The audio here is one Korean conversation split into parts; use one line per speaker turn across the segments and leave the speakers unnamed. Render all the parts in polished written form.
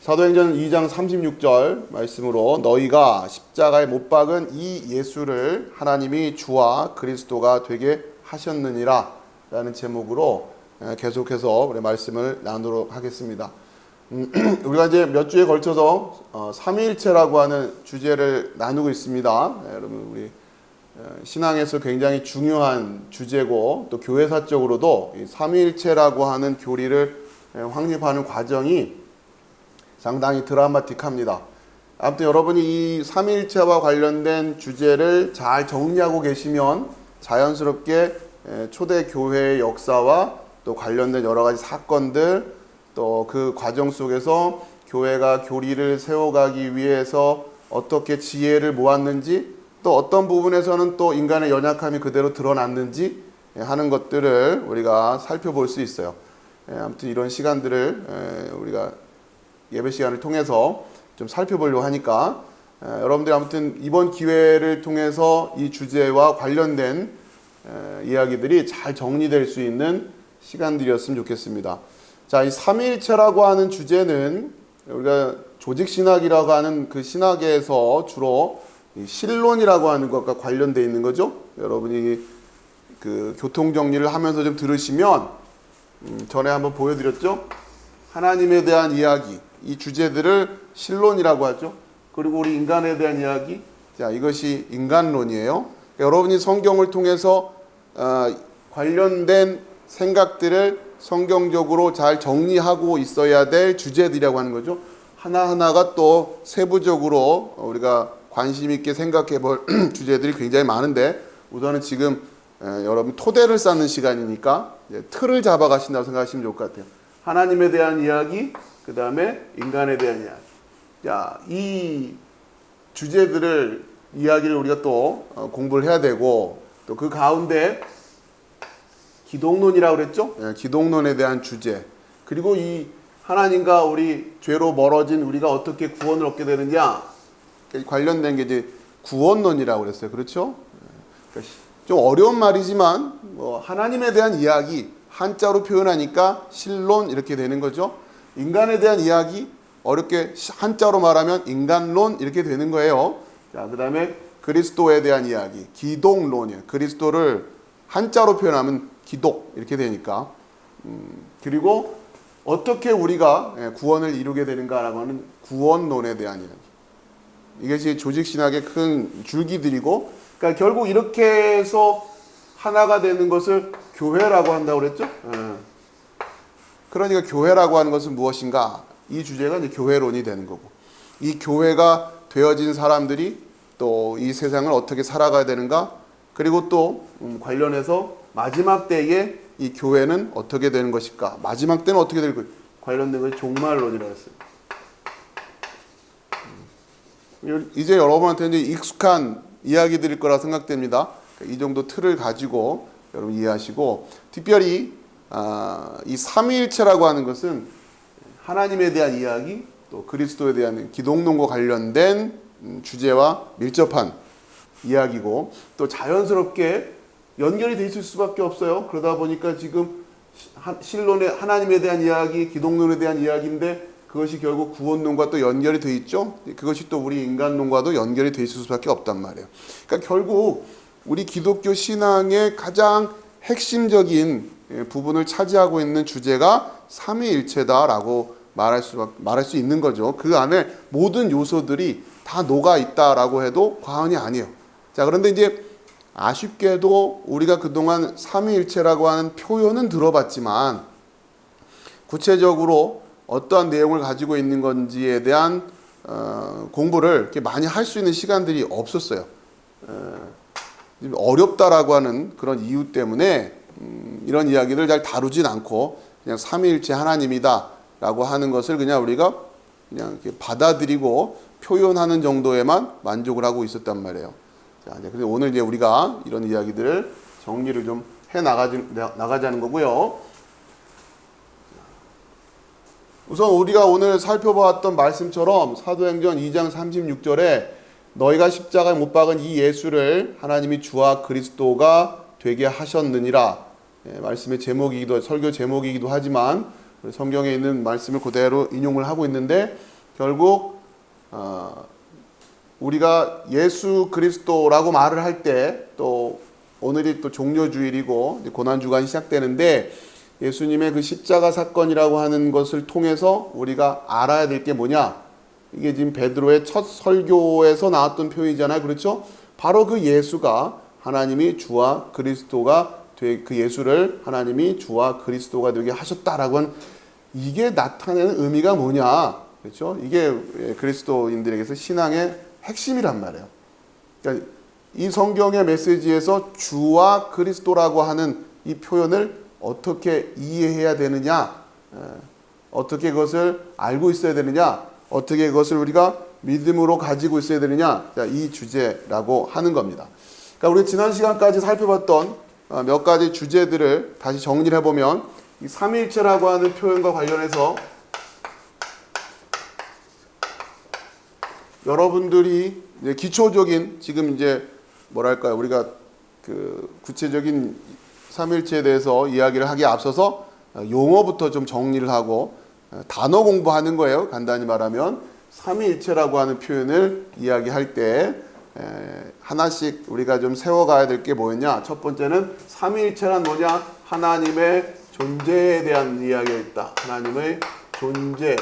사도행전 2장 36절 말씀으로 너희가 십자가에 못 박은 이 예수를 하나님이 주와 그리스도가 되게 하셨느니라 라는 제목으로 계속해서 우리 말씀을 나누도록 하겠습니다. 우리가 이제 몇 주에 걸쳐서 삼위일체라고 하는 주제를 나누고 있습니다. 여러분 우리 신앙에서 굉장히 중요한 주제고 또 교회사적으로도 이 삼위일체라고 하는 교리를 확립하는 과정이 상당히 드라마틱합니다. 아무튼 여러분이 이 삼위일체와 관련된 주제를 잘 정리하고 계시면 자연스럽게 초대 교회의 역사와 또 관련된 여러 가지 사건들 또 그 과정 속에서 교회가 교리를 세워가기 위해서 어떻게 지혜를 모았는지 또 어떤 부분에서는 또 인간의 연약함이 그대로 드러났는지 하는 것들을 우리가 살펴볼 수 있어요. 아무튼 이런 시간들을 우리가 예배 시간을 통해서 좀 살펴보려고 하니까 여러분들이 아무튼 이번 기회를 통해서 이 주제와 관련된 이야기들이 잘 정리될 수 있는 시간들이었으면 좋겠습니다. 자, 이 삼위일체라고 하는 주제는 우리가 조직신학이라고 하는 그 신학에서 주로 신론이라고 하는 것과 관련되어 있는 거죠. 여러분이 그 교통정리를 하면서 좀 들으시면 전에 한번 보여드렸죠. 하나님에 대한 이야기, 이 주제들을 신론이라고 하죠. 그리고 우리 인간에 대한 이야기, 자, 이것이 인간론이에요. 여러분이 성경을 통해서 관련된 생각들을 성경적으로 잘 정리하고 있어야 될 주제들이라고 하는 거죠. 하나하나가 또 세부적으로 우리가 관심 있게 생각해 볼 주제들이 굉장히 많은데 우선은 지금 여러분 토대를 쌓는 시간이니까 틀을 잡아 가신다고 생각하시면 좋을 것 같아요. 하나님에 대한 이야기, 그 다음에 인간에 대한 이야기. 자, 이 주제들을 이야기를 우리가 또 공부를 해야 되고 또 그 가운데 기독론이라고 그랬죠? 기독론에 대한 주제. 그리고 이 하나님과 우리 죄로 멀어진 우리가 어떻게 구원을 얻게 되느냐 관련된 게 이제 구원론이라고 그랬어요. 그렇죠? 그러니까 좀 어려운 말이지만 뭐 하나님에 대한 이야기 한자로 표현하니까 신론 이렇게 되는 거죠. 인간에 대한 이야기 어렵게 한자로 말하면 인간론 이렇게 되는 거예요. 자, 그다음에 그리스도에 대한 이야기 기독론이에요. 그리스도를 한자로 표현하면 기독 이렇게 되니까 그리고 어떻게 우리가 구원을 이루게 되는가라고 하는 구원론에 대한 이야기. 이것이 조직신학의 큰 줄기들이고 그러니까 결국 이렇게 해서 하나가 되는 것을 교회라고 한다고 그랬죠. 그러니까 교회라고 하는 것은 무엇인가? 이 주제가 이제 교회론이 되는 거고 이 교회가 되어진 사람들이 또 이 세상을 어떻게 살아가야 되는가 그리고 또 관련해서 마지막 때에 이 교회는 어떻게 되는 것일까? 마지막 때는 어떻게 될 것일까? 관련된 것이 종말론이라고 했어요. 이제 여러분한테 이제 익숙한 이야기들일 거라 생각됩니다. 이 정도 틀을 가지고 여러분 이해하시고 특별히 이 삼위일체라고 하는 것은 하나님에 대한 이야기 또 그리스도에 대한 기독론과 관련된 주제와 밀접한 이야기고 또 자연스럽게 연결이 돼 있을 수밖에 없어요. 그러다 보니까 지금 신론의 하나님에 대한 이야기, 기독론에 대한 이야기인데 그것이 결국 구원론과 또 연결이 돼 있죠. 그것이 또 우리 인간론과도 연결이 돼 있을 수밖에 없단 말이에요. 그러니까 결국 우리 기독교 신앙의 가장 핵심적인 부분을 차지하고 있는 주제가 삼위일체다라고 말할 수 있는 거죠. 그 안에 모든 요소들이 다 녹아 있다라고 해도 과언이 아니에요. 자, 그런데 이제 아쉽게도 우리가 그동안 삼위일체라고 하는 표현은 들어봤지만 구체적으로 어떠한 내용을 가지고 있는 건지에 대한 공부를 이렇게 많이 할 수 있는 시간들이 없었어요. 어렵다라고 하는 그런 이유 때문에 이런 이야기를 잘 다루진 않고 그냥 삼위일체 하나님이다라고 하는 것을 그냥 우리가 그냥 이렇게 받아들이고 표현하는 정도에만 만족을 하고 있었단 말이에요. 자, 근데 오늘 이제 우리가 이런 이야기들을 정리를 좀 해 나가자는 거고요. 우선 우리가 오늘 살펴보았던 말씀처럼 사도행전 2장 36절에 너희가 십자가에 못 박은 이 예수를 하나님이 주와 그리스도가 되게 하셨느니라. 말씀의 제목이기도 설교 제목이기도 하지만 성경에 있는 말씀을 그대로 인용을 하고 있는데 결국 우리가 예수 그리스도라고 말을 할 때, 또 오늘이 또 종료주일이고 고난주간이 시작되는데, 예수님의 그 십자가 사건이라고 하는 것을 통해서 우리가 알아야 될 게 뭐냐? 이게 지금 베드로의 첫 설교에서 나왔던 표현이잖아요. 그렇죠? 바로 그 예수가 하나님이 주와 그리스도가 그 예수를 하나님이 주와 그리스도가 되게 하셨다라고 하는, 이게 나타내는 의미가 뭐냐? 그렇죠? 이게 그리스도인들에게서 신앙의 핵심이란 말이에요. 그러니까 이 성경의 메시지에서 주와 그리스도라고 하는 이 표현을 어떻게 이해해야 되느냐, 어떻게 그것을 알고 있어야 되느냐, 어떻게 그것을 우리가 믿음으로 가지고 있어야 되느냐, 이 주제라고 하는 겁니다. 그러니까 우리 지난 시간까지 살펴봤던 몇 가지 주제들을 다시 정리를 해보면, 이 삼위일체라고 하는 표현과 관련해서 여러분들이 이제 기초적인, 지금 이제 뭐랄까요, 우리가 그 구체적인 삼위일체에 대해서 이야기를 하기에 앞서서 용어부터 좀 정리를 하고 단어 공부하는 거예요. 간단히 말하면 삼위일체라고 하는 표현을 이야기할 때 하나씩 우리가 좀 세워가야 될 게 뭐였냐. 첫 번째는 삼위일체란 뭐냐? 하나님의 존재에 대한 이야기가 있다. 하나님의 존재.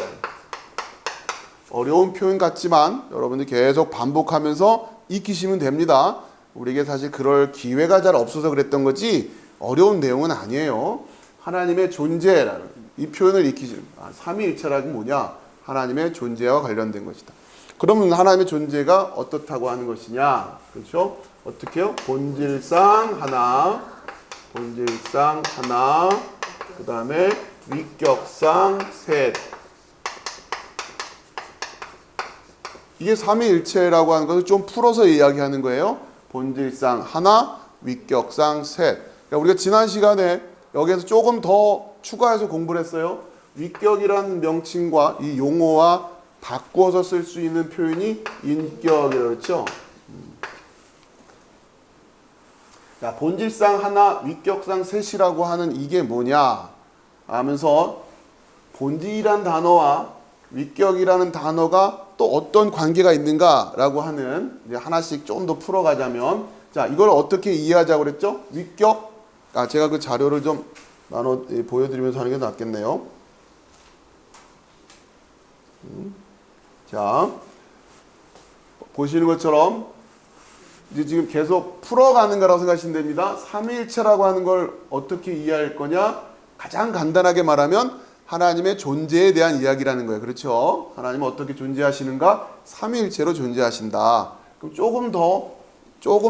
어려운 표현 같지만 여러분들 계속 반복하면서 익히시면 됩니다. 우리에게 사실 그럴 기회가 잘 없어서 그랬던 거지 어려운 내용은 아니에요. 하나님의 존재라는 이 표현을 익히시는, 삼위일체라는 뭐냐? 하나님의 존재와 관련된 것이다. 그러면 하나님의 존재가 어떻다고 하는 것이냐? 그렇죠? 어떻게 해요? 본질상 하나, 본질상 하나, 그 다음에 위격상 셋. 이게 삼위일체라고 하는 것을 좀 풀어서 이야기하는 거예요. 본질상 하나, 위격상 셋. 그러니까 우리가 지난 시간에 여기에서 조금 더 추가해서 공부를 했어요. 위격이라는 명칭과 이 용어와 바꾸어서 쓸 수 있는 표현이 인격이라고 그랬죠. 자, 본질상 하나, 위격상 셋이라고 하는 이게 뭐냐 하면서, 본질이란 단어와 위격이라는 단어가 또 어떤 관계가 있는가라고 하는, 이제 하나씩 좀 더 풀어가자면, 자, 이걸 어떻게 이해하자고 그랬죠? 위격, 제가 그 자료를 좀 보여드리면서 하는 게 낫겠네요. 자, 보시는 것처럼 이제 지금 계속 풀어가는 거라고 생각하시면 됩니다. 삼위일체라고 하는 걸 어떻게 이해할 거냐? 가장 간단하게 말하면 하나님의 존재에 대한 이야기라는 거예요. 그렇죠? 하나님은 어떻게 존재하시는가? 삼위일체로 존재하신다. 그럼 조금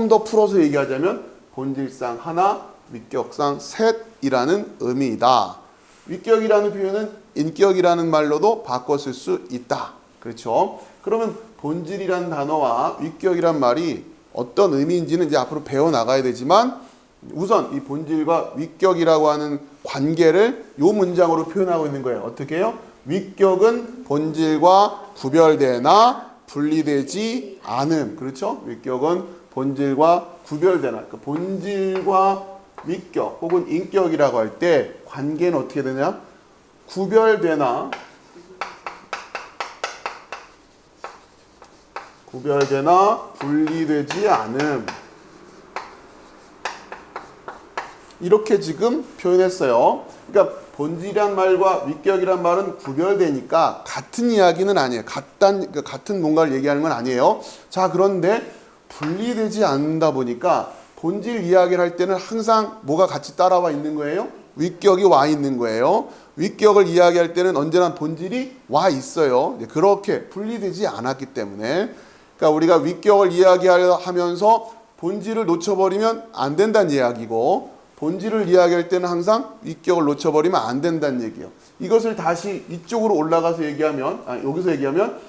더 풀어서 얘기하자면 본질상 하나, 위격상 셋이라는 의미이다. 위격이라는 표현은 인격이라는 말로도 바꿔 쓸 수 있다. 그렇죠? 그러면 본질이란 단어와 위격이란 말이 어떤 의미인지는 이제 앞으로 배워나가야 되지만, 우선 이 본질과 위격이라고 하는 관계를 이 문장으로 표현하고 있는 거예요. 어떻게 해요? 위격은 본질과 구별되나 분리되지 않음. 그렇죠? 위격은 본질과 구별되나. 그러니까 본질과 위격 혹은 인격이라고 할 때 관계는 어떻게 되냐? 구별되나 분리되지 않음. 이렇게 지금 표현했어요. 그러니까 본질이란 말과 위격이란 말은 구별되니까 같은 이야기는 아니에요. 같은 뭔가를 얘기하는 건 아니에요. 자, 그런데 분리되지 않는다 보니까 본질 이야기를 할 때는 항상 뭐가 같이 따라와 있는 거예요? 위격이 와 있는 거예요. 위격을 이야기할 때는 언제나 본질이 와 있어요. 그렇게 분리되지 않았기 때문에, 그러니까 우리가 위격을 이야기하면서 본질을 놓쳐버리면 안 된다는 이야기고, 본질을 이야기할 때는 항상 위격을 놓쳐버리면 안 된다는 얘기예요. 이것을 다시 이쪽으로 올라가서 얘기하면, 여기서 얘기하면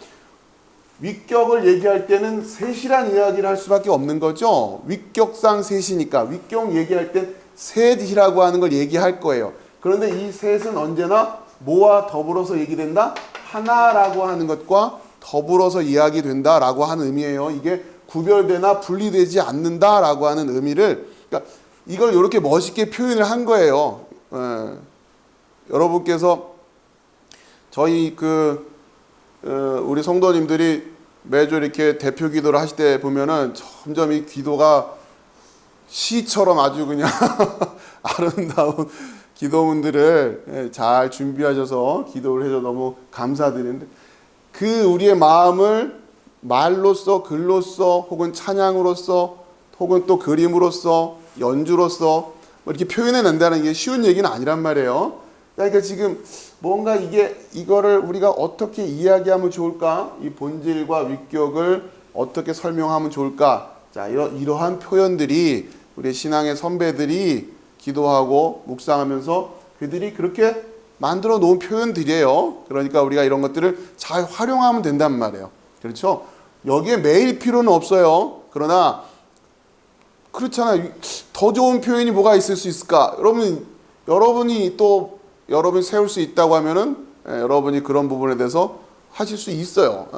위격을 얘기할 때는 셋이란 이야기를 할 수밖에 없는 거죠. 위격상 셋이니까 위격 얘기할 땐 셋이라고 하는 걸 얘기할 거예요. 그런데 이 셋은 언제나 뭐와 더불어서 얘기된다? 하나라고 하는 것과 더불어서 이야기된다라고 하는 의미예요. 이게 구별되나 분리되지 않는다라고 하는 의미를, 그러니까 이걸 이렇게 멋있게 표현을 한 거예요. 여러분께서 저희 우리 성도님들이 매주 이렇게 대표 기도를 하실 때 보면은 점점 이 기도가 시처럼 아주 그냥 아름다운 기도문들을 잘 준비하셔서 기도를 해서 너무 감사드리는데, 그 우리의 마음을 말로써, 글로써, 혹은 찬양으로써, 혹은 또 그림으로써, 연주로써 이렇게 표현해낸다는 게 쉬운 얘기는 아니란 말이에요. 그러니까 지금 뭔가 이거를 우리가 어떻게 이야기하면 좋을까? 이 본질과 위격을 어떻게 설명하면 좋을까? 자, 이러한 표현들이 우리 신앙의 선배들이 기도하고 묵상하면서 그들이 그렇게 만들어 놓은 표현들이에요. 그러니까 우리가 이런 것들을 잘 활용하면 된단 말이에요. 그렇죠? 여기에 매일 필요는 없어요. 그러나 그렇잖아요. 더 좋은 표현이 뭐가 있을 수 있을까? 여러분이 세울 수 있다고 하면은 여러분이 그런 부분에 대해서 하실 수 있어요.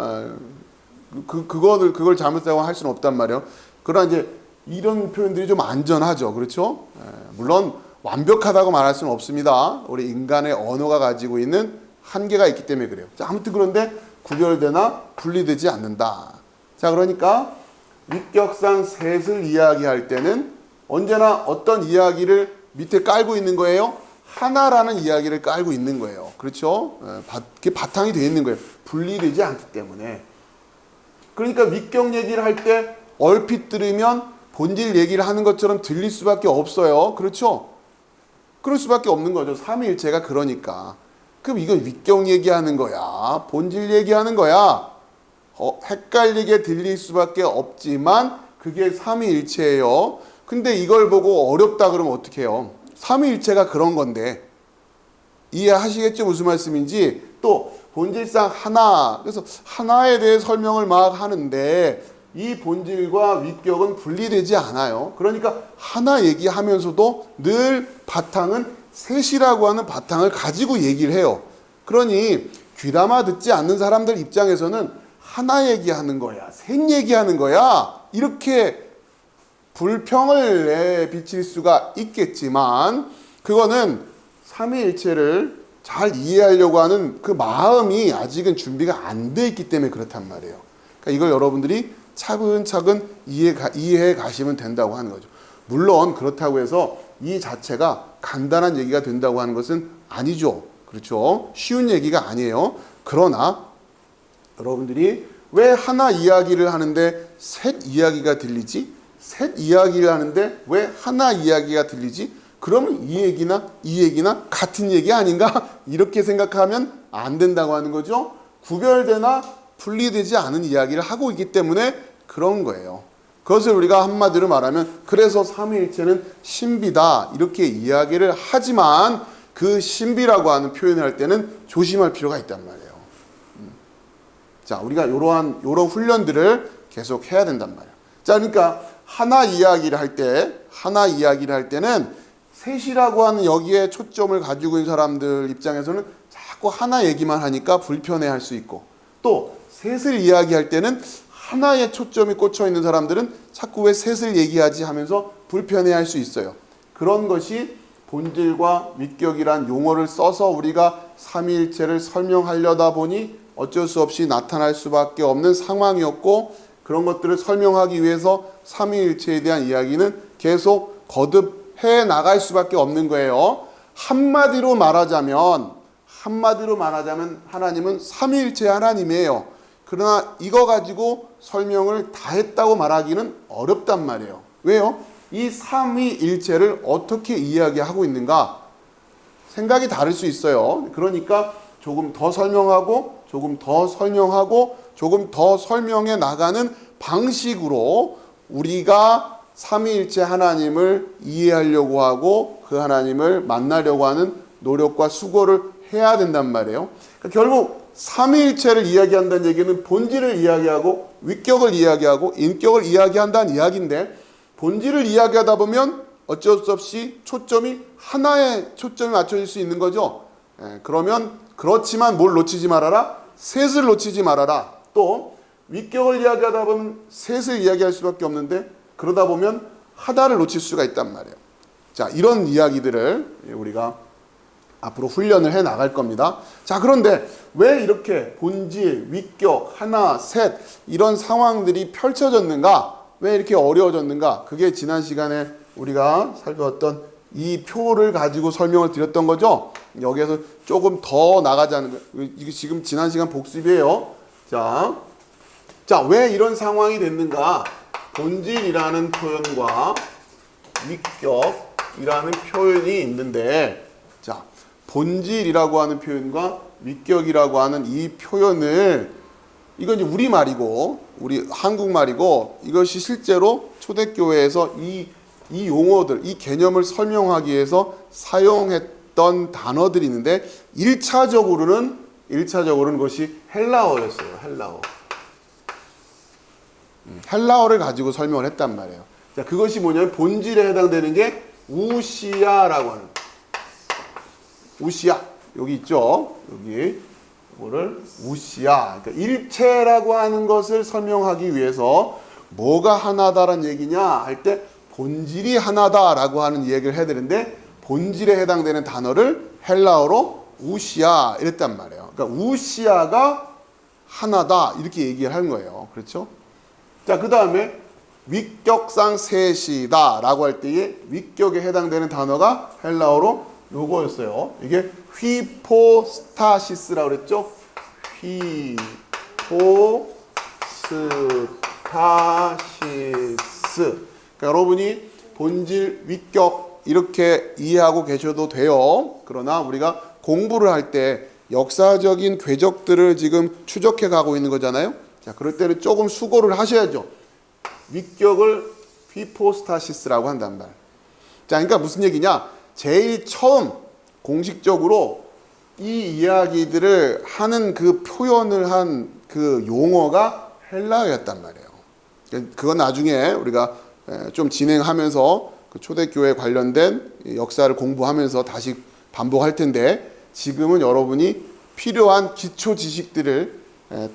그걸 잘못하고 할 수는 없단 말이에요. 그러나 이제 이런 표현들이 좀 안전하죠. 그렇죠? 물론 완벽하다고 말할 수는 없습니다. 우리 인간의 언어가 가지고 있는 한계가 있기 때문에 그래요. 자, 아무튼 그런데 구별되나 분리되지 않는다. 자, 그러니까 위격상 셋을 이야기할 때는 언제나 어떤 이야기를 밑에 깔고 있는 거예요? 하나라는 이야기를 깔고 있는 거예요. 그렇죠? 그게 바탕이 되어 있는 거예요. 분리되지 않기 때문에. 그러니까 위격 얘기를 할 때 얼핏 들으면 본질 얘기를 하는 것처럼 들릴 수밖에 없어요. 그렇죠? 그럴 수밖에 없는 거죠. 삼위일체가 그러니까. 그럼 이건 위격 얘기하는 거야? 본질 얘기하는 거야? 헷갈리게 들릴 수밖에 없지만 그게 삼위일체예요. 근데 이걸 보고 어렵다 그러면 어떻게 해요? 삼위일체가 그런 건데 이해하시겠죠? 무슨 말씀인지. 또 본질상 하나, 그래서 하나에 대해 설명을 막 하는데 이 본질과 위격은 분리되지 않아요. 그러니까 하나 얘기하면서도 늘 바탕은 셋이라고 하는 바탕을 가지고 얘기를 해요. 그러니 귀담아 듣지 않는 사람들 입장에서는 하나 얘기하는 거야, 셋 얘기하는 거야, 이렇게 불평을 내비칠 수가 있겠지만 그거는 삼위일체를 잘 이해하려고 하는 그 마음이 아직은 준비가 안 돼 있기 때문에 그렇단 말이에요. 그러니까 이걸 여러분들이 차근차근 이해해 가시면 된다고 하는 거죠. 물론 그렇다고 해서 이 자체가 간단한 얘기가 된다고 하는 것은 아니죠. 그렇죠? 쉬운 얘기가 아니에요. 그러나 여러분들이 왜 하나 이야기를 하는데 셋 이야기가 들리지? 셋 이야기를 하는데 왜 하나 이야기가 들리지? 그러면 이 얘기나 같은 얘기 아닌가? 이렇게 생각하면 안 된다고 하는 거죠. 구별되나 분리되지 않은 이야기를 하고 있기 때문에 그런 거예요. 그것을 우리가 한마디로 말하면 그래서 삼위일체는 신비다 이렇게 이야기를 하지만 그 신비라고 하는 표현을 할 때는 조심할 필요가 있단 말이에요. 자, 우리가 이러한 훈련들을 계속 해야 된단 말이에요. 자, 그러니까 하나 이야기를 할 때는 셋이라고 하는 여기에 초점을 가지고 있는 사람들 입장에서는 자꾸 하나 얘기만 하니까 불편해할 수 있고, 또 셋을 이야기할 때는 하나에 초점이 꽂혀 있는 사람들은 자꾸 왜 셋을 얘기하지 하면서 불편해할 수 있어요. 그런 것이 본질과 위격이란 용어를 써서 우리가 삼위일체를 설명하려다 보니 어쩔 수 없이 나타날 수밖에 없는 상황이었고, 그런 것들을 설명하기 위해서 삼위일체에 대한 이야기는 계속 거듭해 나갈 수밖에 없는 거예요. 한마디로 말하자면 하나님은 삼위일체 하나님이에요. 그러나 이거 가지고 설명을 다 했다고 말하기는 어렵단 말이에요. 왜요? 이 삼위일체를 어떻게 이야기하고 있는가? 생각이 다를 수 있어요. 그러니까 조금 더 설명하고 조금 더 설명해 나가는 방식으로 우리가 삼위일체 하나님을 이해하려고 하고 그 하나님을 만나려고 하는 노력과 수고를 해야 된단 말이에요. 그러니까 결국 삼위일체를 이야기한다는 얘기는 본질을 이야기하고 위격을 이야기하고 인격을 이야기한다는 이야기인데, 본질을 이야기하다 보면 어쩔 수 없이 하나에 초점이 맞춰질 수 있는 거죠. 그렇지만 뭘 놓치지 말아라? 셋을 놓치지 말아라. 또 위격을 이야기하다 보면 셋을 이야기할 수밖에 없는데 그러다 보면 하나를 놓칠 수가 있단 말이에요. 자, 이런 이야기들을 우리가 앞으로 훈련을 해 나갈 겁니다. 자, 그런데 왜 이렇게 본질, 위격, 하나, 셋 이런 상황들이 펼쳐졌는가? 왜 이렇게 어려워졌는가? 그게 지난 시간에 우리가 살펴봤던 이 표를 가지고 설명을 드렸던 거죠. 여기에서 조금 더 나가자는 거예요. 이게 지금 지난 시간 복습이에요. 자, 왜 이런 상황이 됐는가? 본질이라는 표현과 위격이라는 표현이 있는데, 자, 본질이라고 하는 표현과 위격이라고 하는 이 표현을, 이건 이제 우리말이고 우리 한국말이고, 이것이 실제로 초대교회에서 이 용어들, 이 개념을 설명하기 위해서 사용했던 단어들이 있는데, 1차적으로는 그것이 헬라어였어요. 헬라어를 가지고 설명을 했단 말이에요. 자, 그것이 뭐냐면 본질에 해당되는 게 우시아라고 하는, 우시아 여기 있죠. 여기 이거를 우시아, 그러니까 일체라고 하는 것을 설명하기 위해서 뭐가 하나다라는 얘기냐 할 때 본질이 하나다라고 하는 얘기를 해야 되는데, 본질에 해당되는 단어를 헬라어로 우시아 이랬단 말이에요. 그러니까 우시아가 하나다 이렇게 얘기를 한 거예요. 그렇죠? 자, 그 다음에 위격상 셋이다 라고 할 때에 위격에 해당되는 단어가 헬라어로 요거였어요. 이게 휘포스타시스라고 그랬죠? 휘포스타시스. 그러니까 여러분이 본질, 위격 이렇게 이해하고 계셔도 돼요. 그러나 우리가 공부를 할 때 역사적인 궤적들을 지금 추적해 가고 있는 거잖아요. 자, 그럴 때는 조금 수고를 하셔야죠. 위격을 휘포스타시스라고 한단 말. 자, 그러니까 무슨 얘기냐? 제일 처음 공식적으로 이 이야기들을 하는 그 표현을 한 그 용어가 헬라어였단 말이에요. 그건 나중에 우리가 좀 진행하면서 그 초대교회 관련된 역사를 공부하면서 다시 반복할 텐데, 지금은 여러분이 필요한 기초 지식들을,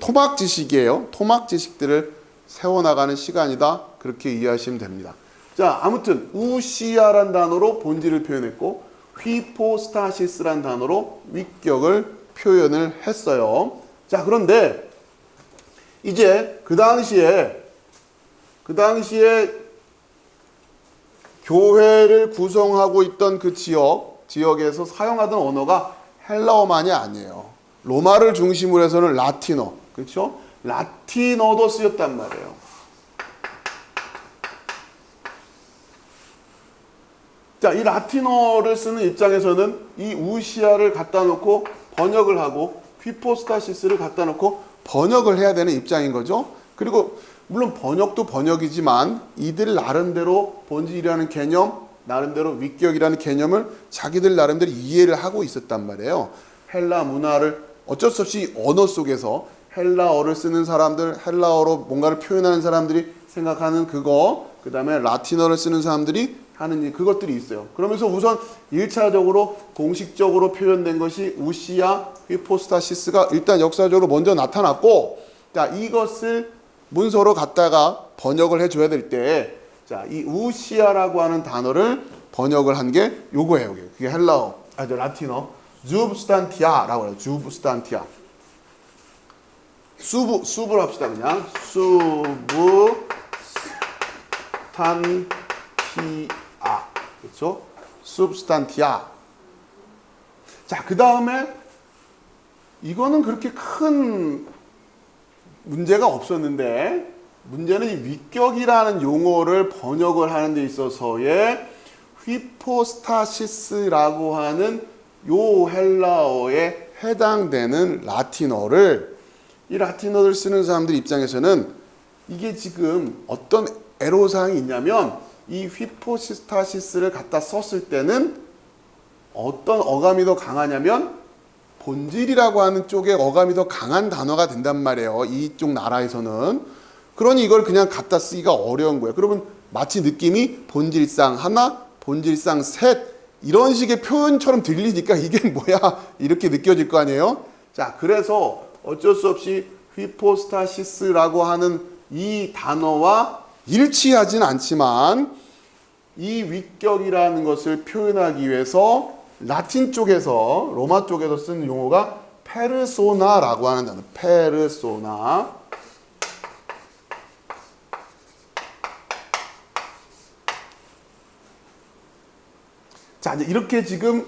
토막 지식이에요. 토막 지식들을 세워나가는 시간이다. 그렇게 이해하시면 됩니다. 자, 아무튼 우시아란 단어로 본질을 표현했고, 휘포스타시스란 단어로 위격을 표현을 했어요. 자, 그런데 이제 그 당시에 교회를 구성하고 있던 그 지역에서 사용하던 언어가 헬라어만이 아니에요. 로마를 중심으로 해서는 라틴어, 그렇죠? 라틴어도 쓰였단 말이에요. 자, 이 라틴어를 쓰는 입장에서는 이 우시아를 갖다 놓고 번역을 하고 휘포스타시스를 갖다 놓고 번역을 해야 되는 입장인 거죠. 그리고 물론 번역도 번역이지만 이들 나름대로 본질이라는 개념, 나름대로 위격이라는 개념을 자기들 나름대로 이해를 하고 있었단 말이에요. 헬라 문화를 어쩔 수 없이 언어 속에서 헬라어를 쓰는 사람들, 헬라어로 뭔가를 표현하는 사람들이 생각하는 그거, 그 다음에 라틴어를 쓰는 사람들이 하는 그것들이 있어요. 그러면서 우선 1차적으로 공식적으로 표현된 것이 우시아 휘포스타시스가 일단 역사적으로 먼저 나타났고, 자, 이것을 문서로 갖다가 번역을 해줘야 될 때, 자, 이 우시아라고 하는 단어를 번역을 한 게 요거예요. 그게 헬라어, 라틴어, 주브스탄티아라고 해요. 주브스탄티아. 수브를 합시다. 그냥 수브스탄티아, 그렇죠? substantia. 자, 그 다음에 이거는 그렇게 큰 문제가 없었는데, 문제는 이 위격이라는 용어를 번역을 하는 데 있어서의 휘포스타시스라고 하는 요 헬라어에 해당되는 라틴어를, 이 라틴어를 쓰는 사람들 입장에서는 이게 지금 어떤 애로사항이 있냐면, 이 휘포스타시스를 갖다 썼을 때는 어떤 어감이 더 강하냐면 본질이라고 하는 쪽에 어감이 더 강한 단어가 된단 말이에요. 이쪽 나라에서는. 그러니 이걸 그냥 갖다 쓰기가 어려운 거예요. 그러면 마치 느낌이 본질상 하나, 본질상 셋 이런 식의 표현처럼 들리니까 이게 뭐야 이렇게 느껴질 거 아니에요. 자, 그래서 어쩔 수 없이 휘포스타시스라고 하는 이 단어와 일치하진 않지만 이 위격이라는 것을 표현하기 위해서 라틴 쪽에서 로마 쪽에서 쓰는 용어가 페르소나라고 하는 단어. 페르소나. 자, 이제 이렇게 지금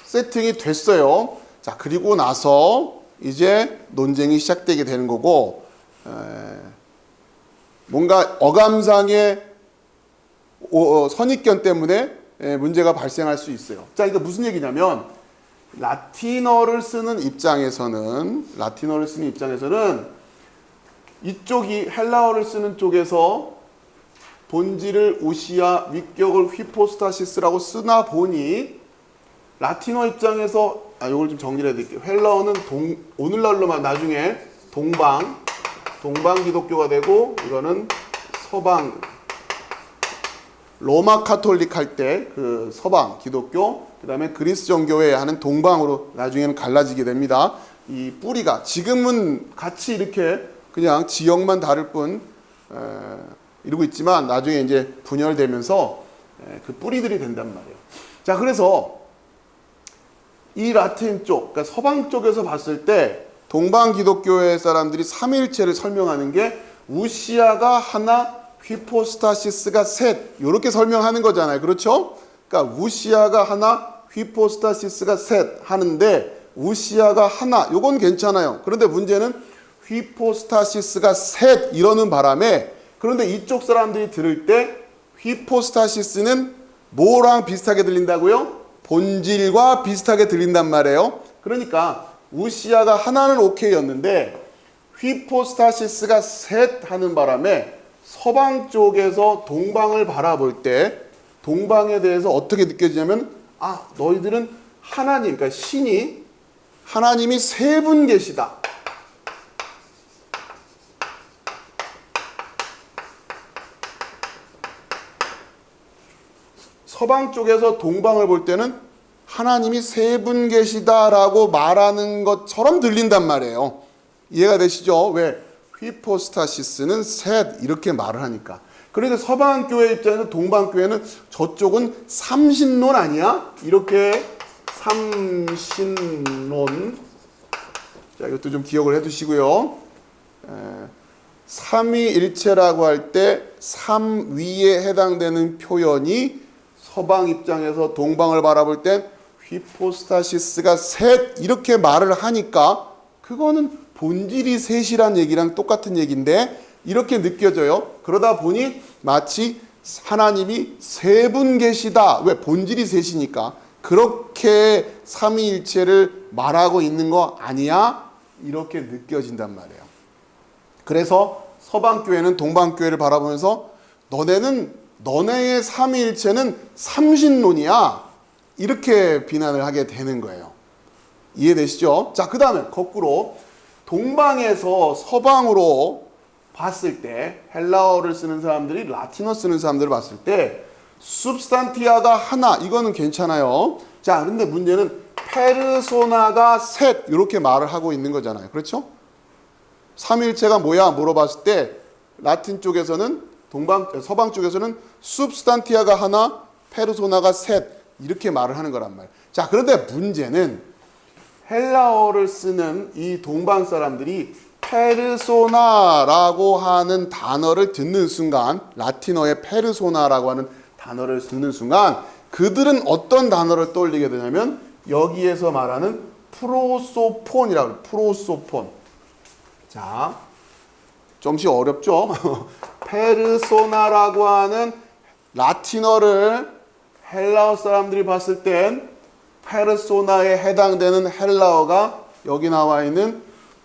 세팅이 됐어요. 자, 그리고 나서 이제 논쟁이 시작되게 되는 거고, 뭔가 어감상의 선입견 때문에 문제가 발생할 수 있어요. 자, 이거 무슨 얘기냐면 라틴어를 쓰는 입장에서는 이쪽이 헬라어를 쓰는 쪽에서 본질을 우시아, 윗격을 휘포스타시스라고 쓰나 보니 라틴어 입장에서 이걸 좀 정리를 해드릴게요. 헬라어는 오늘날로만 나중에 동방 기독교가 되고 이거는 서방 로마 카톨릭 할 때 그 서방 기독교, 그다음에 그리스 정교회 하는 동방으로 나중에는 갈라지게 됩니다. 이 뿌리가 지금은 같이 이렇게 그냥 지역만 다를 뿐 이러고 있지만 나중에 이제 분열되면서 그 뿌리들이 된단 말이에요. 자, 그래서 이 라틴 쪽, 그러니까 서방 쪽에서 봤을 때 동방 기독교회 사람들이 삼위일체를 설명하는 게 우시아가 하나, 휘포스타시스가 셋, 이렇게 설명하는 거잖아요. 그렇죠? 그러니까 우시아가 하나, 휘포스타시스가 셋 하는데 우시아가 하나, 요건 괜찮아요. 그런데 문제는 휘포스타시스가 셋 이러는 바람에, 그런데 이쪽 사람들이 들을 때 휘포스타시스는 뭐랑 비슷하게 들린다고요? 본질과 비슷하게 들린단 말이에요. 그러니까 우시아가 하나는 오케이였는데 휘포스타시스가 셋 하는 바람에 서방 쪽에서 동방을 바라볼 때 동방에 대해서 어떻게 느껴지냐면, 너희들은 하나님, 그러니까 하나님이 세 분 계시다. 서방 쪽에서 동방을 볼 때는 하나님이 세 분 계시다라고 말하는 것처럼 들린단 말이에요. 이해가 되시죠? 왜? 휘포스타시스는 셋 이렇게 말을 하니까. 그러니까 서방 교회 입장에서 동방 교회는 저쪽은 삼신론 아니야? 이렇게 삼신론. 자, 이것도 좀 기억을 해두시고요. 삼위일체라고 할 때 삼위에 해당되는 표현이 서방 입장에서 동방을 바라볼 땐 휘포스타시스가 셋 이렇게 말을 하니까 그거는 본질이 셋이란 얘기랑 똑같은 얘기인데 이렇게 느껴져요. 그러다 보니 마치 하나님이 세 분 계시다. 왜? 본질이 셋이니까. 그렇게 삼위일체를 말하고 있는 거 아니야? 이렇게 느껴진단 말이에요. 그래서 서방교회는 동방교회를 바라보면서 너네의 삼위일체는 삼신론이야. 이렇게 비난을 하게 되는 거예요. 이해되시죠? 자, 그 다음에 거꾸로 동방에서 서방으로 봤을 때 헬라어를 쓰는 사람들이 라틴어 쓰는 사람들을 봤을 때 substantia가 하나, 이거는 괜찮아요. 자, 근데 문제는 페르소나가 셋 이렇게 말을 하고 있는 거잖아요. 그렇죠? 삼일체가 뭐야 물어봤을 때 라틴 쪽에서는 서방 쪽에서는 substantia가 하나, 페르소나가 셋 이렇게 말을 하는 거란 말이에요. 자, 그런데 문제는 헬라어를 쓰는 이 동방 사람들이 페르소나라고 하는 단어를 듣는 순간, 라틴어의 페르소나라고 하는 단어를 듣는 순간 그들은 어떤 단어를 떠올리게 되냐면 여기에서 말하는 프로소폰이라고 해요. 프로소폰. 자, 좀씩 어렵죠? 페르소나라고 하는 라틴어를 헬라어 사람들이 봤을 땐 페르소나에 해당되는 헬라어가 여기 나와 있는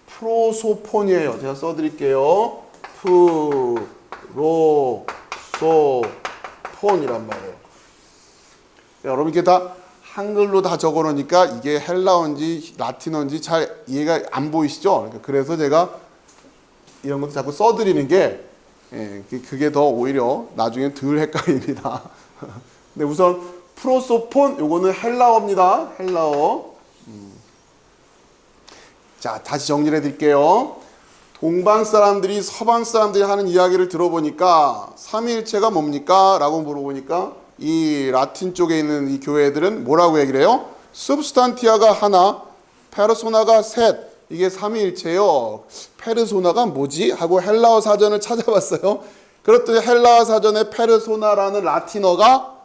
프로소폰이에요. 제가 써드릴게요. 프로소폰이란 말이에요. 여러분 이렇게 다 한글로 다 적어놓으니까 이게 헬라어인지 라틴어인지 잘 이해가 안 보이시죠? 그래서 제가 이런 것도 자꾸 써드리는 게 그게 더 오히려 나중에 덜 헷갈립니다. 근데 우선 프로소폰 요거는 헬라어입니다. 헬라어. 자, 다시 정리를 해드릴게요. 동방 사람들이 서방 사람들이 하는 이야기를 들어보니까 삼위일체가 뭡니까? 라고 물어보니까 이 라틴 쪽에 있는 이 교회들은 뭐라고 얘기를 해요? substantia가 하나, 페르소나가 셋. 이게 삼위일체요. 페르소나가 뭐지? 하고 헬라어 사전을 찾아봤어요. 그랬더니 헬라어 사전에 페르소나라는 라틴어가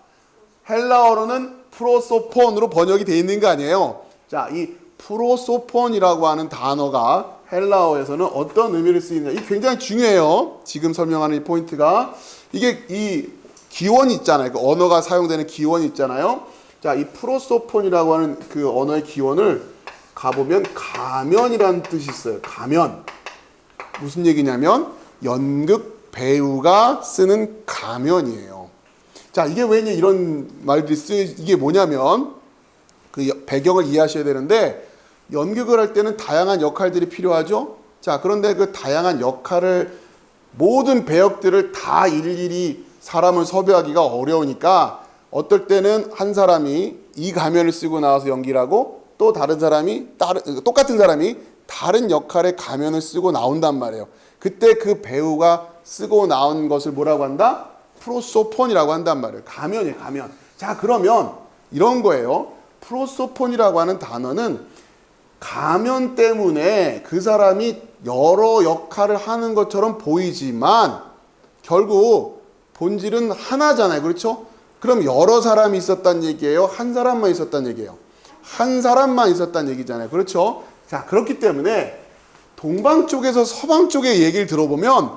헬라어로는 프로소폰으로 번역이 되어 있는 거 아니에요. 자, 이 프로소폰이라고 하는 단어가 헬라어에서는 어떤 의미를 쓰이느냐. 이게 굉장히 중요해요. 지금 설명하는 이 포인트가. 이게 이 기원이 있잖아요. 그 언어가 사용되는 기원이 있잖아요. 자, 이 프로소폰이라고 하는 그 언어의 기원을 가보면 가면이라는 뜻이 있어요. 가면. 무슨 얘기냐면 연극 배우가 쓰는 가면이에요. 자, 이게 왜 이런 말들이 이게 뭐냐면 그 배경을 이해하셔야 되는데 연극을 할 때는 다양한 역할들이 필요하죠. 자, 그런데 그 다양한 역할을 모든 배역들을 다 일일이 사람을 섭외하기가 어려우니까 어떨 때는 한 사람이 이 가면을 쓰고 나와서 연기를 하고 또 다른 사람이 똑같은 사람이 다른 역할의 가면을 쓰고 나온단 말이에요. 그때 그 배우가 쓰고 나온 것을 뭐라고 한다? 프로소폰이라고 한단 말이에요. 가면이에요, 가면. 자, 그러면 이런 거예요. 프로소폰이라고 하는 단어는 가면 때문에 그 사람이 여러 역할을 하는 것처럼 보이지만 결국 본질은 하나잖아요. 그렇죠? 그럼 여러 사람이 있었단 얘기예요? 한 사람만 있었단 얘기예요? 한 사람만 있었단 얘기잖아요. 그렇죠? 자, 그렇기 때문에 동방 쪽에서 서방 쪽의 얘기를 들어보면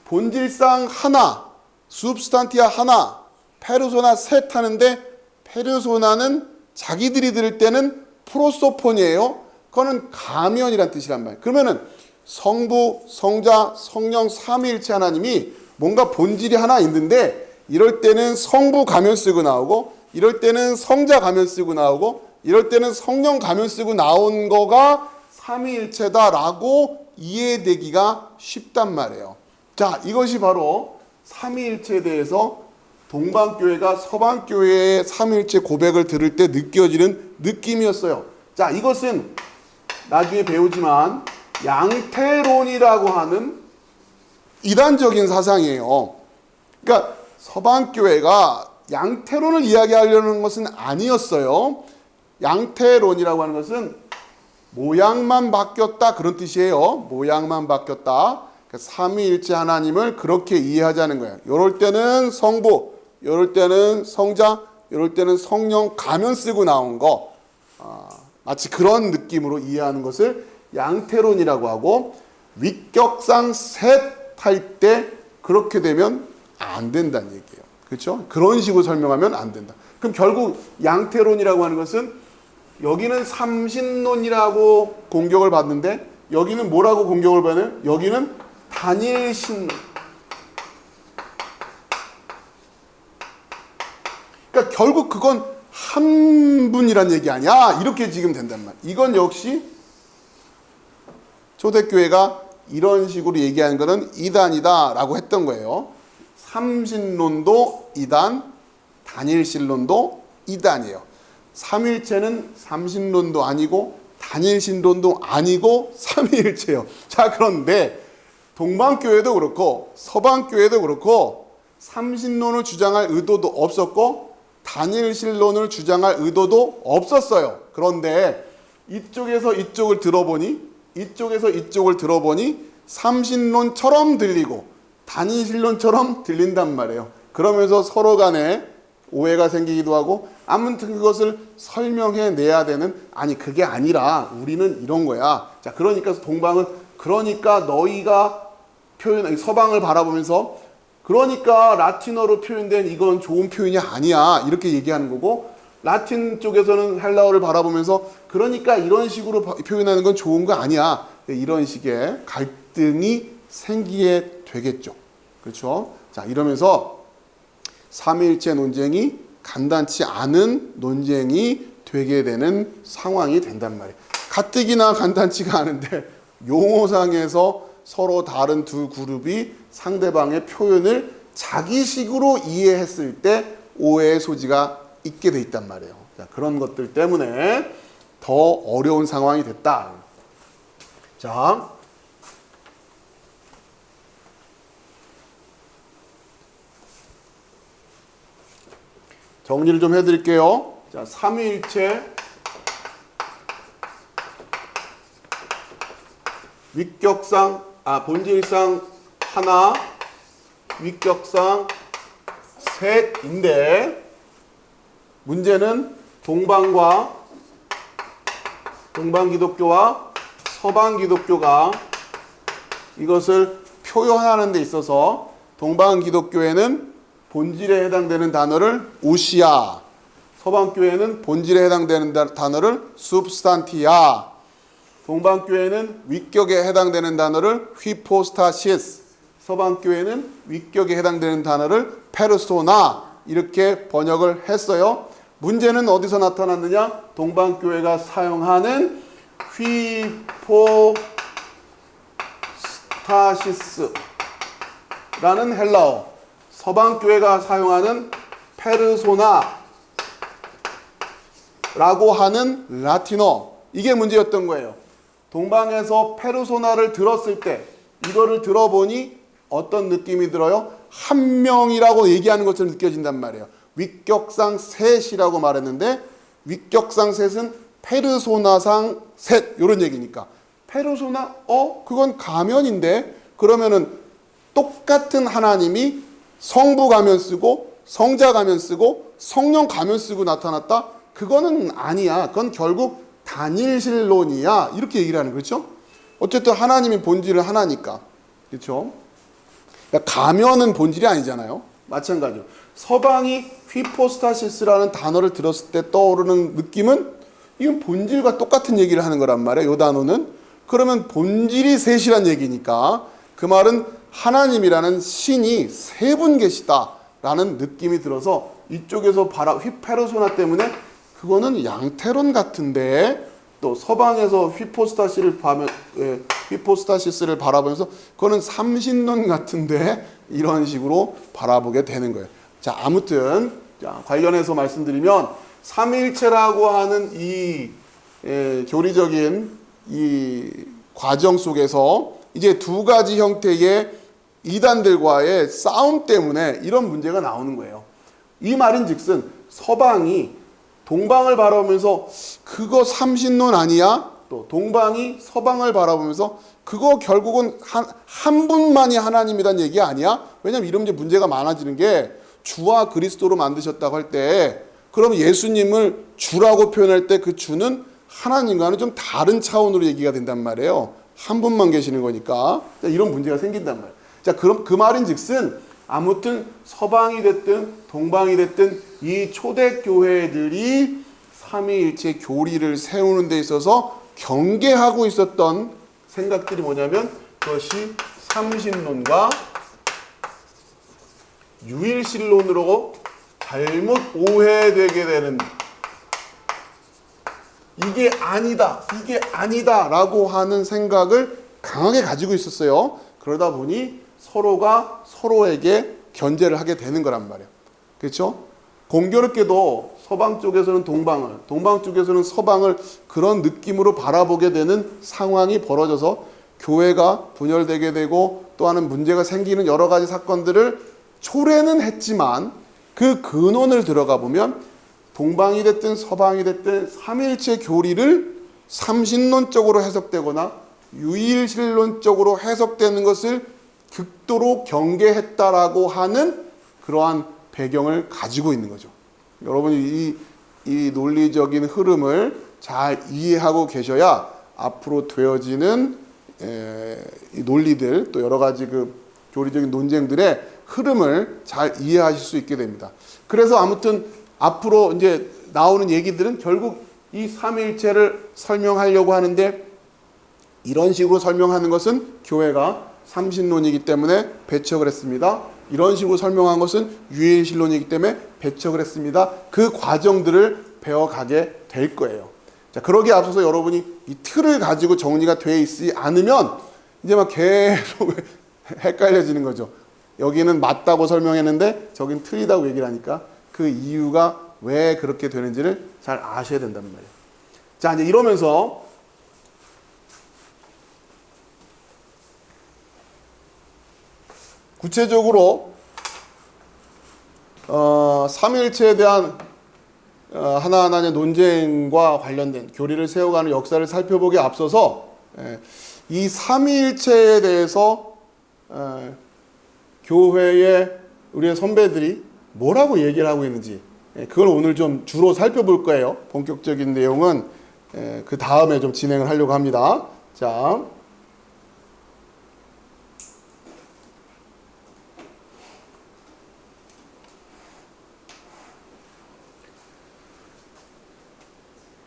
본질상 하나, substantia 하나, 페르소나 셋 하는데 페르소나는 자기들이 들을 때는 프로소폰이에요. 그거는 가면이란 뜻이란 말이에요. 그러면은 성부, 성자, 성령 삼위일체 하나님이 뭔가 본질이 하나 있는데 이럴 때는 성부 가면 쓰고 나오고 이럴 때는 성자 가면 쓰고 나오고 이럴 때는 성령 가면 쓰고 나온 거가 삼위일체다라고 이해되기가 쉽단 말이에요. 자, 이것이 바로 삼위일체에 대해서 동방교회가 서방교회의 삼위일체 고백을 들을 때 느껴지는 느낌이었어요. 자, 이것은 나중에 배우지만 양태론이라고 하는 이단적인 사상이에요. 그러니까 서방교회가 양태론을 이야기하려는 것은 아니었어요. 양태론이라고 하는 것은 모양만 바뀌었다 그런 뜻이에요. 모양만 바뀌었다. 그러니까 삼위일체 하나님을 그렇게 이해하자는 거예요. 이럴 때는 성부, 이럴 때는 성자, 이럴 때는 성령 가면 쓰고 나온 거. 마치 그런 느낌으로 이해하는 것을 양태론이라고 하고 위격상 셋 할 때 그렇게 되면 안 된다는 얘기예요. 그렇죠? 그런 식으로 설명하면 안 된다. 그럼 결국 양태론이라고 하는 것은 여기는 삼신론이라고 공격을 받는데 여기는 뭐라고 공격을 받나요? 여기는 단일신. 그러니까 결국 그건 한 분이란 얘기 아니야. 이렇게 지금 된단 말이야. 이건 역시 초대교회가 이런 식으로 얘기하는 것은 이단이다라고 했던 거예요. 삼신론도 이단, 단일신론도 이단이에요. 삼일체는 삼신론도 아니고 단일신론도 아니고 삼위일체예요. 자, 그런데 동방교회도 그렇고 서방교회도 그렇고 삼신론을 주장할 의도도 없었고 단일신론을 주장할 의도도 없었어요. 그런데 이쪽에서 이쪽을 들어보니 이쪽에서 이쪽을 들어보니 삼신론처럼 들리고 단일신론처럼 들린단 말이에요. 그러면서 서로 간에 오해가 생기기도 하고 아무튼 그것을 설명해내야 되는 아니 그게 아니라 우리는 이런 거야. 자, 그러니까 동방은 그러니까 너희가 서방을 바라보면서 그러니까 라틴어로 표현된 이건 좋은 표현이 아니야 이렇게 얘기하는 거고 라틴 쪽에서는 헬라어를 바라보면서 그러니까 이런 식으로 표현하는 건 좋은 거 아니야 이런 식의 갈등이 생기게 되겠죠. 그렇죠? 자, 이러면서 삼위일체 논쟁이 간단치 않은 논쟁이 되게 되는 상황이 된단 말이에요. 가뜩이나 간단치가 않은데 용어상에서 서로 다른 두 그룹이 상대방의 표현을 자기식으로 이해했을 때 오해의 소지가 있게 돼 있단 말이에요. 자, 그런 것들 때문에 더 어려운 상황이 됐다. 자, 정리를 좀 해드릴게요. 자, 삼위일체 본질상 하나, 위격상 셋인데 문제는 동방 기독교와 서방 기독교가 이것을 표현하는 데 있어서 동방 기독교에는 본질에 해당되는 단어를 우시아, 서방 교회는 본질에 해당되는 단어를 substantia, 동방 교회는 위격에 해당되는 단어를 hypostasis, 서방 교회는 위격에 해당되는 단어를 페르소나 이렇게 번역을 했어요. 문제는 어디서 나타났느냐? 동방 교회가 사용하는 hypostasis라는 헬라어, 서방 교회가 사용하는 페르소나라고 하는 라틴어, 이게 문제였던 거예요. 동방에서 페르소나를 들었을 때 이거를 들어보니 어떤 느낌이 들어요? 한 명이라고 얘기하는 것처럼 느껴진단 말이에요. 위격상 셋이라고 말했는데 위격상 셋은 페르소나상 셋 이런 얘기니까 페르소나 그건 가면인데 그러면은 똑같은 하나님이 성부 가면 쓰고 성자 가면 쓰고 성령 가면 쓰고 나타났다? 그거는 아니야. 그건 결국 단일신론이야. 이렇게 얘기를 하는 거죠. 어쨌든 하나님이 본질은 하나니까. 그렇죠? 그러니까 가면은 본질이 아니잖아요. 마찬가지로 서방이 휘포스타시스라는 단어를 들었을 때 떠오르는 느낌은 이건 본질과 똑같은 얘기를 하는 거란 말이에요. 이 단어는. 그러면 본질이 셋이란 얘기니까 그 말은 하나님이라는 신이 세 분 계시다라는 느낌이 들어서 이쪽에서 휘페르소나 때문에 그거는 양태론 같은데 또 서방에서 휘포스타시스를 바라보면서 그거는 삼신론 같은데 이런 식으로 바라보게 되는 거예요. 자, 아무튼 관련해서 말씀드리면 삼위일체라고 하는 이 교리적인 이 과정 속에서 이제 두 가지 형태의 이단들과의 싸움 때문에 이런 문제가 나오는 거예요. 이 말인즉슨 서방이 동방을 바라보면서 그거 삼신론 아니야? 또 동방이 서방을 바라보면서 그거 결국은 한 분만이 하나님이란 얘기 아니야? 왜냐면 이런 문제가 많아지는 게 주와 그리스도로 만드셨다고 할 때 그러면 예수님을 주라고 표현할 때 그 주는 하나님과는 좀 다른 차원으로 얘기가 된단 말이에요. 한 분만 계시는 거니까 이런 문제가 생긴단 말이에요. 자, 그럼 그 말인즉슨 아무튼 서방이 됐든 동방이 됐든 이 초대 교회들이 삼위일체 교리를 세우는 데 있어서 경계하고 있었던 생각들이 뭐냐면 그것이 삼신론과 유일신론으로 잘못 오해되게 되는 이게 아니다 라고 하는 생각을 강하게 가지고 있었어요. 그러다 보니 서로가 서로에게 견제를 하게 되는 거란 말이에요. 그렇죠? 공교롭게도 서방 쪽에서는 동방을, 동방 쪽에서는 서방을 그런 느낌으로 바라보게 되는 상황이 벌어져서 교회가 분열되게 되고 또 하는 문제가 생기는 여러 가지 사건들을 초래는 했지만 그 근원을 들어가 보면 동방이 됐든 서방이 됐든 삼위일체 교리를 삼신론적으로 해석되거나 유일신론적으로 해석되는 것을 극도로 경계했다라고 하는 그러한 배경을 가지고 있는 거죠. 여러분이 이 논리적인 흐름을 잘 이해하고 계셔야 앞으로 되어지는 이 논리들 또 여러 가지 그 교리적인 논쟁들의 흐름을 잘 이해하실 수 있게 됩니다. 그래서 아무튼 앞으로 이제 나오는 얘기들은 결국 이 삼위일체를 설명하려고 하는데 이런 식으로 설명하는 것은 교회가 삼신론이기 때문에 배척을 했습니다. 이런 식으로 설명한 것은 유일신론이기 때문에 배척을 했습니다. 그 과정들을 배워가게 될 거예요. 자, 그러기에 앞서서 여러분이 이 틀을 가지고 정리가 되어 있지 않으면 이제 막 계속 헷갈려지는 거죠. 여기는 맞다고 설명했는데 저긴 틀리다고 얘기를 하니까 그 이유가 왜 그렇게 되는지를 잘 아셔야 된단 말이에요. 자, 이제 이러면서 구체적으로 삼위일체에 대한 하나하나의 논쟁과 관련된 교리를 세워가는 역사를 살펴보기에 앞서서 이 삼위일체에 대해서 교회의 우리의 선배들이 뭐라고 얘기를 하고 있는지 그걸 오늘 좀 주로 살펴볼 거예요. 본격적인 내용은 그 다음에 좀 진행을 하려고 합니다.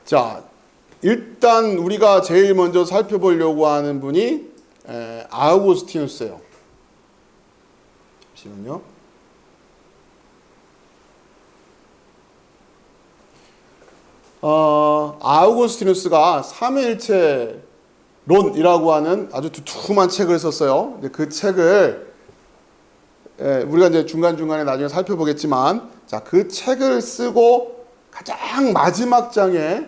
자, 일단 우리가 제일 먼저 살펴보려고 하는 분이 아우구스티누스예요. 잠시만요. 아우구스티누스가 삼위일체론이라고 하는 아주 두툼한 책을 썼어요. 그 책을 우리가 이제 중간중간에 나중에 살펴보겠지만, 자, 그 책을 쓰고 가장 마지막 장에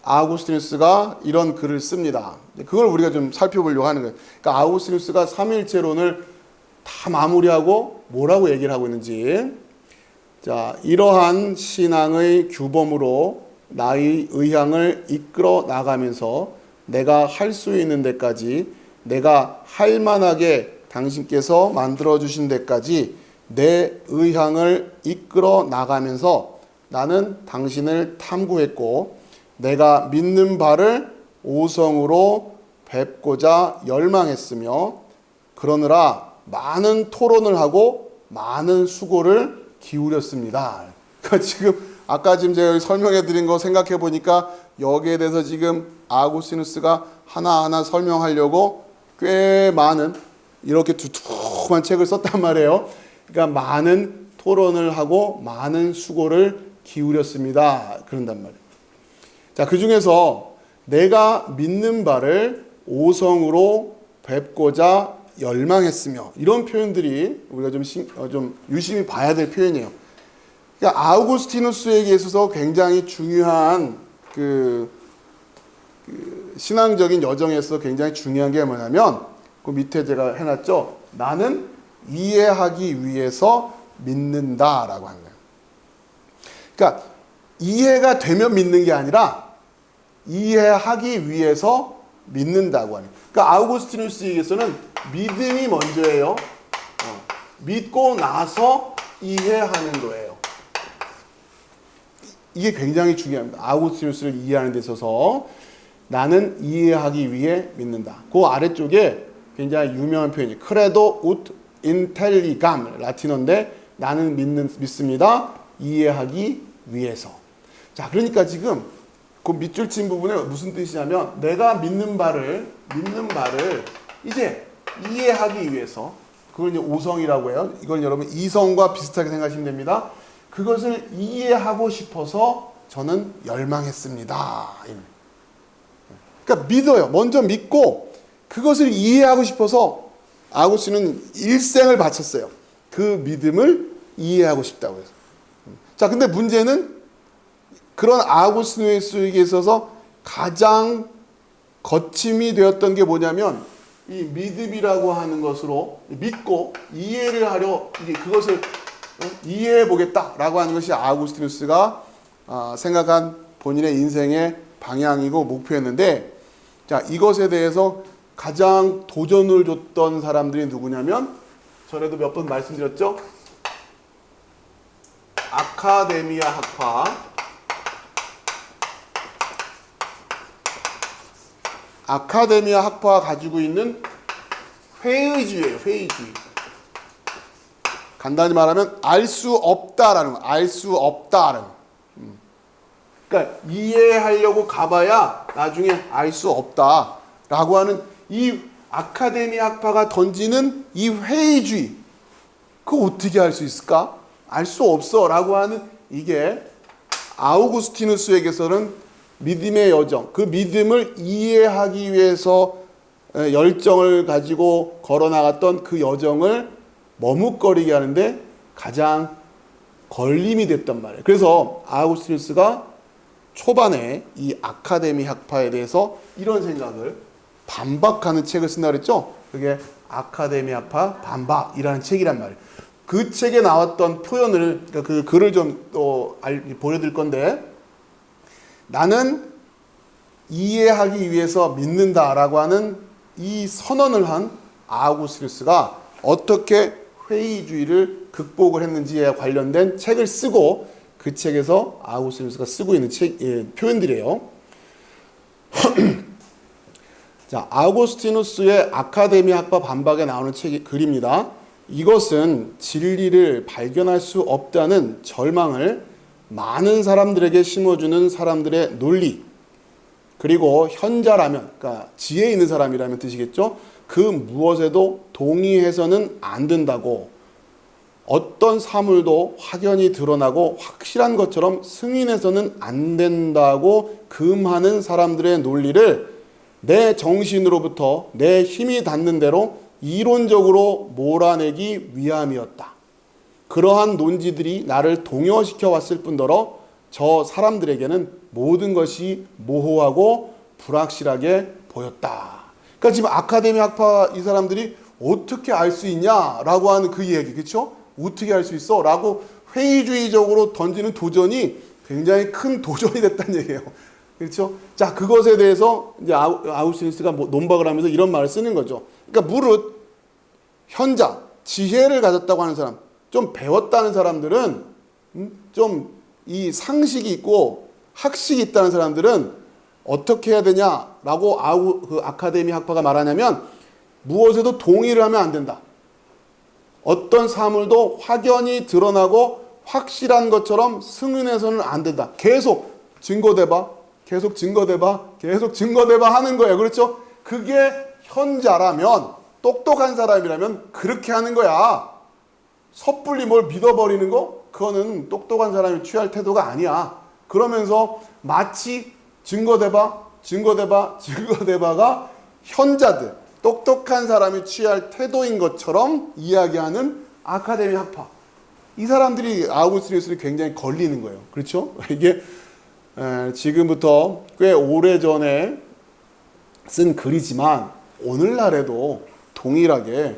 아우구스티누스가 이런 글을 씁니다. 그걸 우리가 좀 살펴보려고 하는 거예요. 그러니까 아우구스티누스가 삼위일체론을 다 마무리하고 뭐라고 얘기를 하고 있는지. 자, 이러한 신앙의 규범으로 나의 의향을 이끌어 나가면서 내가 할 수 있는 데까지, 내가 할 만하게 당신께서 만들어 주신 데까지 내 의향을 이끌어 나가면서 나는 당신을 탐구했고 내가 믿는 바를 오성으로 뵙고자 열망했으며 그러느라 많은 토론을 하고 많은 수고를 기울였습니다. 그러니까 지금 아까 지금 제가 설명해 드린 거 생각해 보니까 여기에 대해서 지금 아구스티누스가 하나하나 설명하려고 꽤 많은 이렇게 두툼한 책을 썼단 말이에요. 그러니까 많은 토론을 하고 많은 수고를 기울였습니다. 그런단 말이에요. 자, 그 중에서 내가 믿는 바를 오성으로 뵙고자 열망했으며 이런 표현들이 우리가 좀 유심히 봐야 될 표현이에요. 그러니까 아우구스티누스에게 있어서 굉장히 중요한 그 신앙적인 여정에서 굉장히 중요한 게 뭐냐면 그 밑에 제가 해놨죠. 나는 이해하기 위해서 믿는다라고 하는 거예요. 그러니까 이해가 되면 믿는 게 아니라 이해하기 위해서 믿는다고 하는 거예요. 그러니까 아우구스티누스에게서는 믿음이 먼저예요. 믿고 나서 이해하는 거예요. 이게 굉장히 중요합니다. 아우구스티누스를 이해하는 데 있어서 나는 이해하기 위해 믿는다. 그 아래쪽에 굉장히 유명한 표현이 크레도 ut intelligam 라틴어인데 나는 믿습니다. 이해하기 위해서. 자, 그러니까 지금 그 밑줄 친 부분에 무슨 뜻이냐면 내가 믿는 바를 이제 이해하기 위해서 그걸 이제 오성이라고 해요. 이걸 여러분 이성과 비슷하게 생각하시면 됩니다. 그것을 이해하고 싶어서 저는 열망했습니다. 그러니까 믿어요. 먼저 믿고 그것을 이해하고 싶어서 아구스티누스는 일생을 바쳤어요. 그 믿음을 이해하고 싶다고 해서. 자, 근데 문제는 그런 아구스티누스에게 있어서 가장 거침이 되었던 게 뭐냐면 이 믿음이라고 하는 것으로 믿고 이해를 하려 그것을 이해해 보겠다라고 하는 것이 아구스티누스가 생각한 본인의 인생의 방향이고 목표였는데, 자, 이것에 대해서 가장 도전을 줬던 사람들이 누구냐면 전에도 몇 번 말씀드렸죠. 아카데미아 학파가 가지고 있는 회의주의예요. 회의주의. 간단히 말하면 알 수 없다라는 거. 알 수 없다라는 거. 그러니까 이해하려고 가봐야 나중에 알 수 없다라고 하는 이 아카데미아 학파가 던지는 이 회의주의. 그거 어떻게 할 수 있을까? 알 수 없어라고 하는 이게 아우구스티누스에게서는 믿음의 여정, 그 믿음을 이해하기 위해서 열정을 가지고 걸어나갔던 그 여정을 머뭇거리게 하는데 가장 걸림이 됐단 말이에요. 그래서 아우구스티누스가 초반에 이 아카데미 학파에 대해서 이런 생각을 반박하는 책을 쓴다 그랬죠. 그게 아카데미 학파 반박이라는 책이란 말이에요. 그 책에 나왔던 표현을, 그 글을 좀 또 보여드릴 건데, 나는 이해하기 위해서 믿는다라고 하는 이 선언을 한 아우구스티누스가 어떻게 회의주의를 극복을 했는지에 관련된 책을 쓰고 그 책에서 아우구스티누스가 쓰고 있는 표현들이에요. 자, 아우구스티누스의 아카데미 학파 반박에 나오는 글입니다. 이것은 진리를 발견할 수 없다는 절망을 많은 사람들에게 심어주는 사람들의 논리, 그리고 현자라면, 그러니까 지혜 있는 사람이라면 뜻이겠죠. 그 무엇에도 동의해서는 안 된다고, 어떤 사물도 확연히 드러나고 확실한 것처럼 승인해서는 안 된다고 금하는 사람들의 논리를 내 정신으로부터 내 힘이 닿는 대로 이론적으로 몰아내기 위함이었다. 그러한 논지들이 나를 동요시켜 왔을 뿐더러 저 사람들에게는 모든 것이 모호하고 불확실하게 보였다. 그러니까 지금 아카데미 학파 이 사람들이 어떻게 알 수 있냐라고 하는 그 얘기, 그렇죠? 어떻게 알 수 있어? 라고 회의주의적으로 던지는 도전이 굉장히 큰 도전이 됐다는 얘기예요. 그렇죠? 자, 그것에 대해서 이제 아우구스티누스가 논박을 하면서 이런 말을 쓰는 거죠. 그러니까 무릇 현자, 지혜를 가졌다고 하는 사람, 좀 배웠다는 사람들은 좀 이 상식이 있고 학식이 있다는 사람들은 어떻게 해야 되냐라고 그 아카데미 학파가 말하냐면 무엇에도 동의를 하면 안 된다. 어떤 사물도 확연히 드러나고 확실한 것처럼 승인해서는 안 된다. 계속 증거대봐, 계속 증거대봐, 계속 증거대봐 하는 거예요. 그렇죠? 그게 현자라면, 똑똑한 사람이라면 그렇게 하는 거야. 섣불리 뭘 믿어버리는 거? 그거는 똑똑한 사람이 취할 태도가 아니야. 그러면서 마치 증거대봐, 증거대봐, 증거대봐가 현자들, 똑똑한 사람이 취할 태도인 것처럼 이야기하는 아카데미 학파. 이 사람들이 아우구스티누스를 굉장히 걸리는 거예요. 그렇죠? 이게 지금부터 꽤 오래전에 쓴 글이지만 오늘날에도 동일하게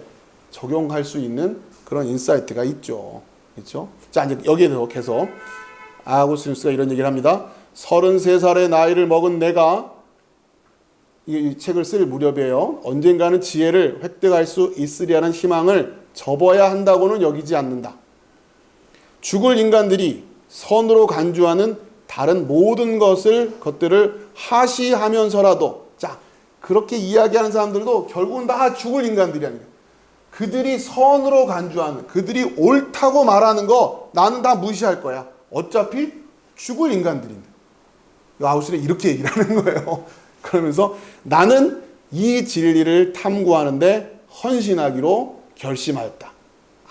적용할 수 있는 그런 인사이트가 있죠. 그렇죠? 자, 이제 여기에서 계속 아우구스티누스가 이런 얘기를 합니다. 33살의 나이를 먹은 내가 이 책을 쓸 무렵이에요. 언젠가는 지혜를 획득할 수 있으리라는 희망을 접어야 한다고는 여기지 않는다. 죽을 인간들이 선으로 간주하는 다른 모든 것들을 하시하면서라도, 자, 그렇게 이야기하는 사람들도 결국은 다 죽을 인간들이 아니에요. 그들이 선으로 간주하는, 그들이 옳다고 말하는 거 나는 다 무시할 거야. 어차피 죽을 인간들인데. 아우구스티누스는 이렇게 얘기를 하는 거예요. 그러면서 나는 이 진리를 탐구하는데 헌신하기로 결심하였다.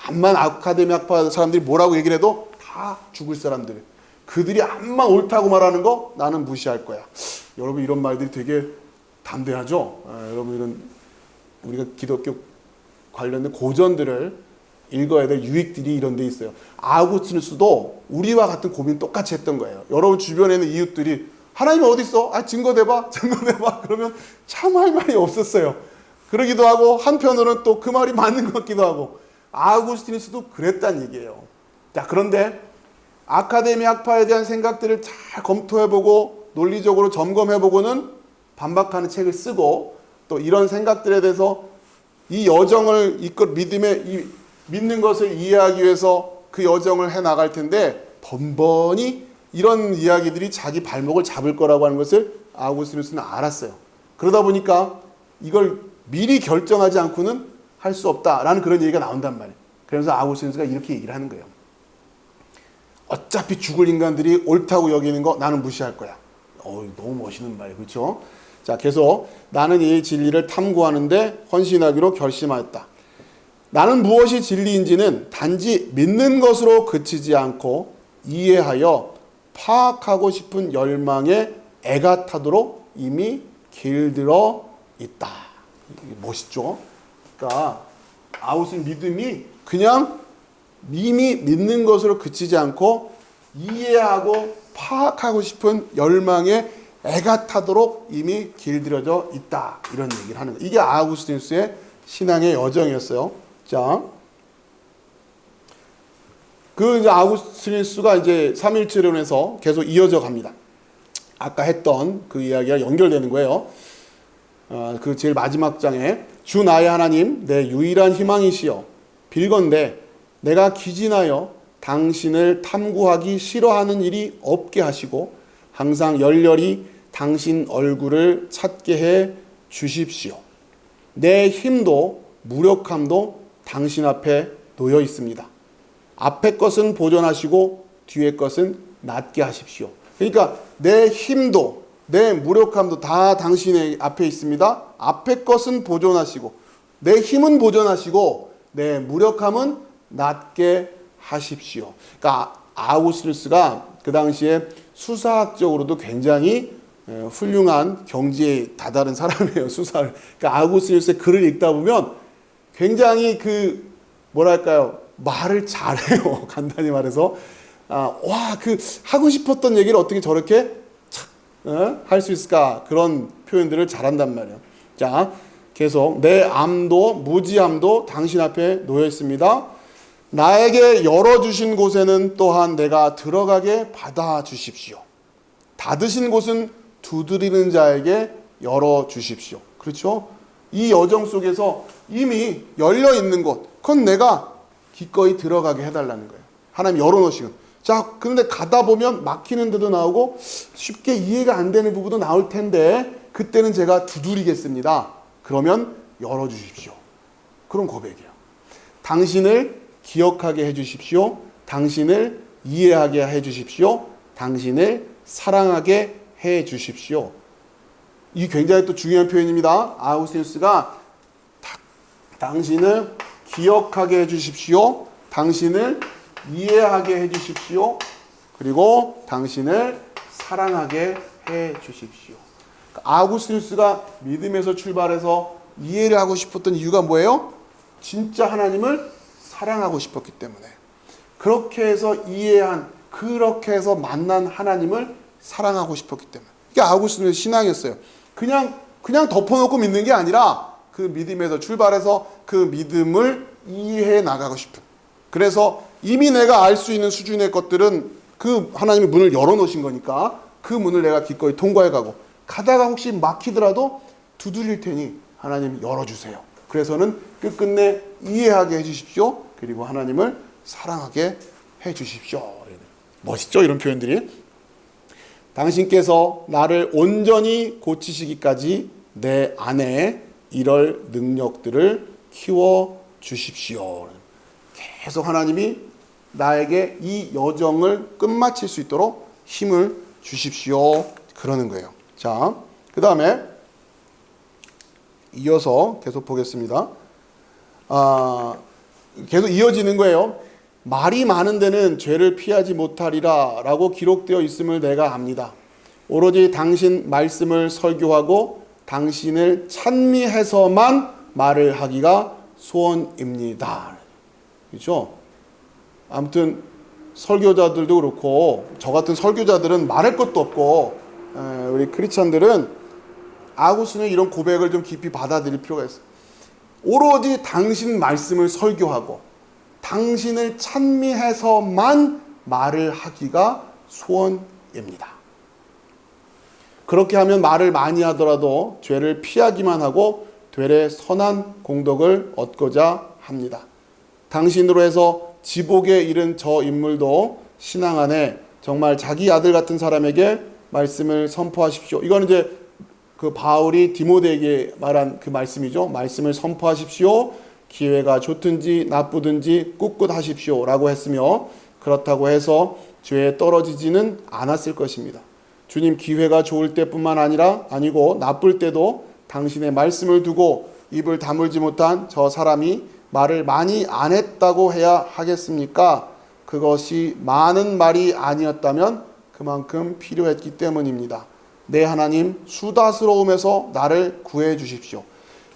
암만 아카데미 학파 사람들이 뭐라고 얘기를 해도 다 죽을 사람들. 그들이 암만 옳다고 말하는 거 나는 무시할 거야. 여러분, 이런 말들이 되게 담대하죠? 여러분, 우리가 기독교 관련된 고전들을 읽어야 될 유익들이 이런 데 있어요. 아우구스티누스도 우리와 같은 고민 똑같이 했던 거예요. 여러분 주변에 있는 이웃들이 하나님 어디 있어? 아, 증거대봐, 증거대봐. 그러면 참 할 말이 없었어요. 그러기도 하고 한편으로는 또 그 말이 맞는 것 같기도 하고. 아우구스티누스도 그랬단 얘기예요. 자, 그런데 아카데미 학파에 대한 생각들을 잘 검토해보고 논리적으로 점검해보고는 반박하는 책을 쓰고 또 이런 생각들에 대해서 이 여정을 믿는 것을 이해하기 위해서 그 여정을 해 나갈 텐데 번번이 이런 이야기들이 자기 발목을 잡을 거라고 하는 것을 아우구스티누스는 알았어요. 그러다 보니까 이걸 미리 결정하지 않고는 할 수 없다라는 그런 얘기가 나온단 말이에요. 그래서 아우구스티누스가 이렇게 얘기를 하는 거예요. 어차피 죽을 인간들이 옳다고 여기는 거 나는 무시할 거야. 너무 멋있는 말이에요. 그렇죠? 자, 계속 나는 이 진리를 탐구하는데 헌신하기로 결심하였다. 나는 무엇이 진리인지는 단지 믿는 것으로 그치지 않고 이해하여 파악하고 싶은 열망에 애가 타도록 이미 길들어 있다. 멋있죠? 그러니까 아우구스티누스 믿음이 그냥 이미 믿는 것으로 그치지 않고 이해하고 파악하고 싶은 열망에 애가 타도록 이미 길들여져 있다. 이런 얘기를 하는 거예요. 이게 아우구스티누스의 신앙의 여정이었어요. 자, 이제 아우구스티누스가 이제 삼일체론에서 계속 이어져 갑니다. 아까 했던 그 이야기가 연결되는 거예요. 그 제일 마지막 장에 주 나의 하나님 내 유일한 희망이시여 빌건대 내가 기진하여 당신을 탐구하기 싫어하는 일이 없게 하시고 항상 열렬히 당신 얼굴을 찾게 해 주십시오. 내 힘도 무력함도 당신 앞에 놓여 있습니다. 앞의 것은 보존하시고 뒤의 것은 낫게 하십시오. 그러니까 내 힘도 내 무력함도 다 당신의 앞에 있습니다. 앞의 것은 보존하시고 내 힘은 보존하시고 내 무력함은 낫게 하십시오. 그러니까 아우구스티누스가 그 당시에 수사학적으로도 굉장히 훌륭한 경지에 다다른 사람이에요. 수사를. 그러니까 아우구스티누스의 글을 읽다 보면 굉장히 뭐랄까요, 말을 잘해요. 간단히 말해서 하고 싶었던 얘기를 어떻게 저렇게 할 수 있을까? 그런 표현들을 잘한단 말이에요. 자, 계속 내 암도 무지함도 당신 앞에 놓여 있습니다. 나에게 열어주신 곳에는 또한 내가 들어가게 받아주십시오. 닫으신 곳은 두드리는 자에게 열어주십시오. 그렇죠? 이 여정 속에서 이미 열려 있는 곳, 그건 내가 기꺼이 들어가게 해달라는 거예요. 하나님 열어놓으시고. 자, 그런데 가다 보면 막히는 데도 나오고 쉽게 이해가 안 되는 부분도 나올 텐데 그때는 제가 두드리겠습니다. 그러면 열어주십시오. 그런 고백이에요. 당신을 기억하게 해주십시오. 당신을 이해하게 해주십시오. 당신을 사랑하게 해주십시오. 이 굉장히 또 중요한 표현입니다. 아우구스티누스가 당신을 기억하게 해주십시오. 당신을 이해하게 해주십시오. 그리고 당신을 사랑하게 해주십시오. 아우구스티누스가 믿음에서 출발해서 이해를 하고 싶었던 이유가 뭐예요? 진짜 하나님을 사랑하고 싶었기 때문에. 그렇게 해서 그렇게 해서 만난 하나님을 사랑하고 싶었기 때문에. 이게 아우구스티누스의 신앙이었어요. 그냥 덮어놓고 믿는 게 아니라 그 믿음에서 출발해서 그 믿음을 이해해 나가고 싶은. 그래서 이미 내가 알 수 있는 수준의 것들은 그 하나님의 문을 열어놓으신 거니까 그 문을 내가 기꺼이 통과해 가고 가다가 혹시 막히더라도 두드릴 테니 하나님 열어주세요. 그래서는 끝끝내 이해하게 해주십시오. 그리고 하나님을 사랑하게 해주십시오. 멋있죠? 이런 표현들이. 당신께서 나를 온전히 고치시기까지 내 안에 이럴 능력들을 키워 주십시오. 계속 하나님이 나에게 이 여정을 끝마칠 수 있도록 힘을 주십시오. 그러는 거예요. 자, 그 다음에 이어서 계속 보겠습니다. 계속 이어지는 거예요. 말이 많은 데는 죄를 피하지 못하리라 라고 기록되어 있음을 내가 압니다. 오로지 당신 말씀을 설교하고 당신을 찬미해서만 말을 하기가 소원입니다. 그렇죠? 아무튼 설교자들도 그렇고 저 같은 설교자들은 말할 것도 없고 우리 크리스찬들은 아구스티누스의 이런 고백을 좀 깊이 받아들일 필요가 있어요. 오로지 당신 말씀을 설교하고 당신을 찬미해서만 말을 하기가 소원입니다. 그렇게 하면 말을 많이 하더라도 죄를 피하기만 하고 되레 선한 공덕을 얻고자 합니다. 당신으로 해서 지복에 이른 저 인물도 신앙 안에 정말 자기 아들 같은 사람에게 말씀을 선포하십시오. 이거는 이제 그 바울이 디모데에게 말한 그 말씀이죠. 말씀을 선포하십시오. 기회가 좋든지 나쁘든지 꿋꿋하십시오 라고 했으며 그렇다고 해서 죄에 떨어지지는 않았을 것입니다. 주님 기회가 좋을 때뿐만 아니고 나쁠 때도 당신의 말씀을 두고 입을 다물지 못한 저 사람이 말을 많이 안 했다고 해야 하겠습니까? 그것이 많은 말이 아니었다면 그만큼 필요했기 때문입니다. 내 하나님 수다스러움에서 나를 구해 주십시오.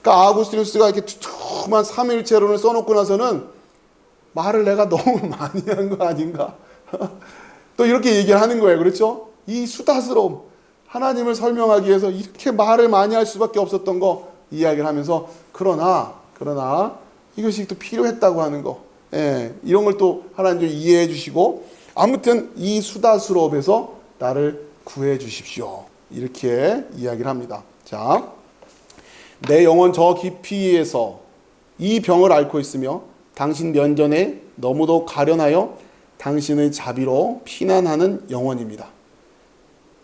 그러니까 아구스티누스가 이렇게 두툼한 삼위일체론을 써놓고 나서는 말을 내가 너무 많이 한 거 아닌가? 또 이렇게 얘기를 하는 거예요. 그렇죠? 이 수다스러움, 하나님을 설명하기 위해서 이렇게 말을 많이 할 수밖에 없었던 거 이야기를 하면서 그러나 이것이 또 필요했다고 하는 거, 이런 걸 또 하나님 좀 이해해 주시고 아무튼 이 수다스러움에서 나를 구해 주십시오. 이렇게 이야기를 합니다. 자, 내 영혼 저 깊이에서 이 병을 앓고 있으며 당신 면전에 너무도 가련하여 당신의 자비로 피난하는 영혼입니다.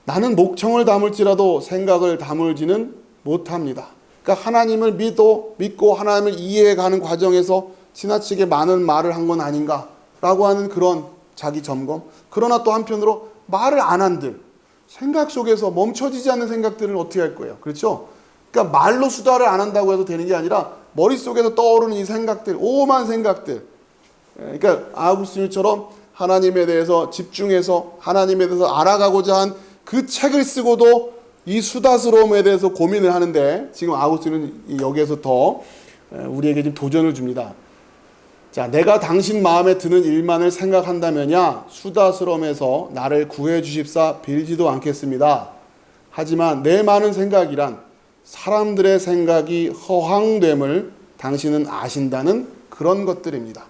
나는 목청을 담을지라도 생각을 다물지는 못합니다. 그러니까 하나님을 믿고 하나님을 이해해가는 과정에서 지나치게 많은 말을 한 건 아닌가라고 하는 그런 자기 점검. 그러나 또 한편으로 말을 안 한들 생각 속에서 멈춰지지 않는 생각들을 어떻게 할 거예요? 그렇죠? 그러니까 말로 수다를 안 한다고 해도 되는 게 아니라 머릿속에서 떠오르는 이 생각들, 오만 생각들. 그러니까 아우구스틴처럼 하나님에 대해서 집중해서 하나님에 대해서 알아가고자 한 그 책을 쓰고도 이 수다스러움에 대해서 고민을 하는데, 지금 아우구스틴은 여기에서 더 우리에게 지금 도전을 줍니다. 자, 내가 당신 마음에 드는 일만을 생각한다면야 수다스러움에서 나를 구해 주십사 빌지도 않겠습니다. 하지만 내 많은 생각이란 사람들의 생각이 허황됨을 당신은 아신다는 그런 것들입니다.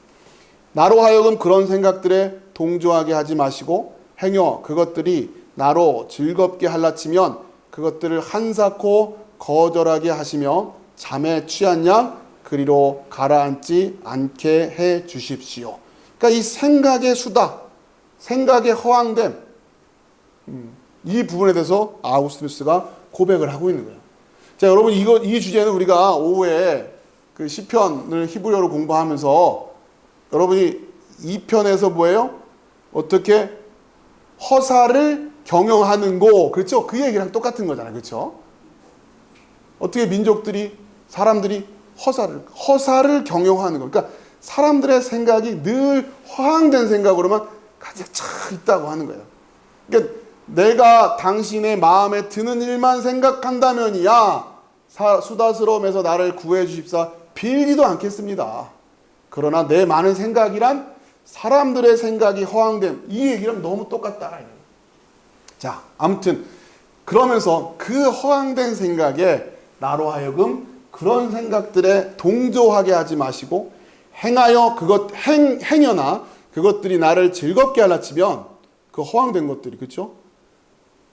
나로 하여금 그런 생각들에 동조하게 하지 마시고 행여 그것들이 나로 즐겁게 할라치면 그것들을 한사코 거절하게 하시며 잠에 취한 양 그리로 가라앉지 않게 해 주십시오. 그러니까 이 생각의 수다, 생각의 허황됨, 이 부분에 대해서 아우구스티누스가 고백을 하고 있는 거예요. 자, 여러분, 이 주제는 우리가 오후에 그 시편을 히브리어로 공부하면서 여러분이 이 편에서 뭐예요? 어떻게 허사를 경영하는 거, 그렇죠? 그 얘기랑 똑같은 거잖아요, 그렇죠? 어떻게 민족들이, 사람들이 허사를 경영하는 거. 그러니까 사람들의 생각이 늘 허황된 생각으로만 가득 차 있다고 하는 거예요. 그러니까 내가 당신의 마음에 드는 일만 생각한다면이야 수다스러움에서 나를 구해 주십사 빌지도 않겠습니다. 그러나 내 많은 생각이란 사람들의 생각이 허황됨, 이 얘기랑 너무 똑같다. 자, 아무튼 그러면서 그 허황된 생각에 나로 하여금 그런 생각들에 동조하게 하지 마시고 행여나 그것들이 나를 즐겁게 할라치면 그 허황된 것들이, 그렇죠?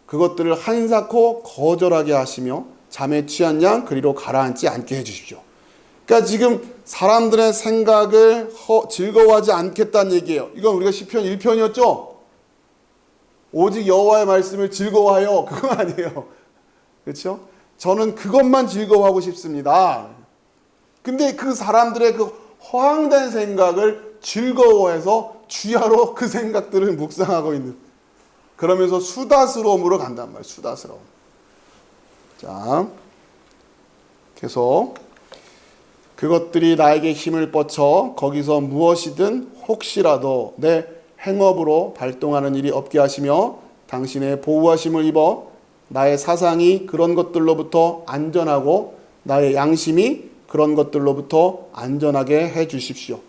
그것들을 한사코 거절하게 하시며 잠에 취한 양 그리로 가라앉지 않게 해주십시오. 그러니까 지금 사람들의 생각을 즐거워하지 않겠다는 얘기예요. 이건 우리가 시편 1편이었죠? 오직 여호와의 말씀을 즐거워하여, 그건 아니에요. 그렇죠? 저는 그것만 즐거워하고 싶습니다. 근데 그 사람들의 그 허황된 생각을 즐거워해서 주야로 그 생각들을 묵상하고 있는, 그러면서 수다스러움으로 간단 말이에요. 수다스러움. 자, 계속 그것들이 나에게 힘을 뻗쳐 거기서 무엇이든 혹시라도 내 행업으로 발동하는 일이 없게 하시며 당신의 보호하심을 입어 나의 사상이 그런 것들로부터 안전하고 나의 양심이 그런 것들로부터 안전하게 해 주십시오.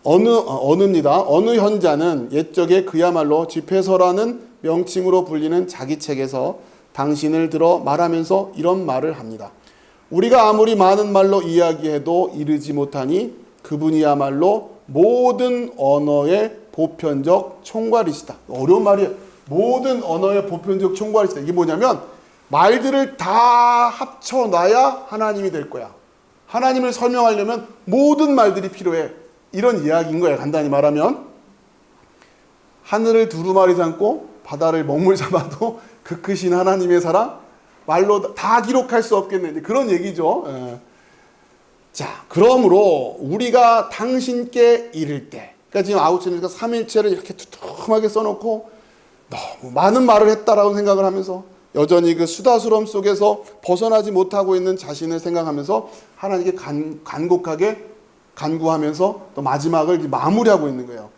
어느 현자는 옛적에 그야말로 집회서라는 명칭으로 불리는 자기 책에서 당신을 들어 말하면서 이런 말을 합니다. 우리가 아무리 많은 말로 이야기해도 이르지 못하니 그분이야말로 모든 언어의 보편적 총괄이시다. 어려운 말이에요. 모든 언어의 보편적 총괄이시다. 이게 뭐냐면 말들을 다 합쳐놔야 하나님이 될 거야. 하나님을 설명하려면 모든 말들이 필요해. 이런 이야기인 거예요. 간단히 말하면 하늘을 두루마리 삼고 바다를 먹물 잡아도 그 크신 하나님의 사랑 말로 다 기록할 수 없겠네. 그런 얘기죠. 자, 그러므로 우리가 당신께 이를 때, 그러니까 지금 아우구스틴은 삼일체를 이렇게 두툼하게 써놓고 너무 많은 말을 했다라고 생각을 하면서 여전히 그 수다스러움 속에서 벗어나지 못하고 있는 자신을 생각하면서 하나님께 간곡하게 간구하면서 또 마지막을 마무리하고 있는 거예요.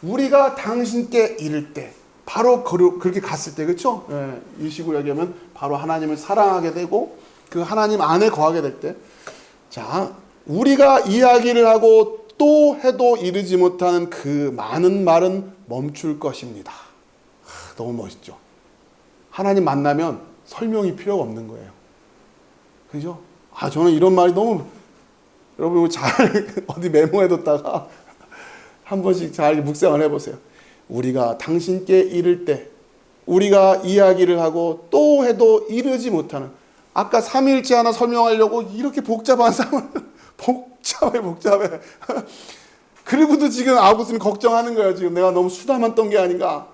우리가 당신께 이를 때, 바로 그렇게 갔을 때, 그렇죠? 이 식으로 얘기하면 바로 하나님을 사랑하게 되고 그 하나님 안에 거하게 될 때, 자, 우리가 이야기를 하고 또 해도 이르지 못하는 그 많은 말은 멈출 것입니다. 너무 멋있죠? 하나님 만나면 설명이 필요가 없는 거예요. 그죠? 저는 이런 말이 너무, 여러분 잘 어디 메모해뒀다가 한 번씩 잘 묵상을 해보세요. 우리가 당신께 이를 때, 우리가 이야기를 하고 또 해도 이르지 못하는, 아까 삼위일체 하나 설명하려고 이렇게 복잡한 상황, 복잡해. 그리고도 지금 아우구스틴이 걱정하는 거예요. 지금 내가 너무 수다만 떤 게 아닌가.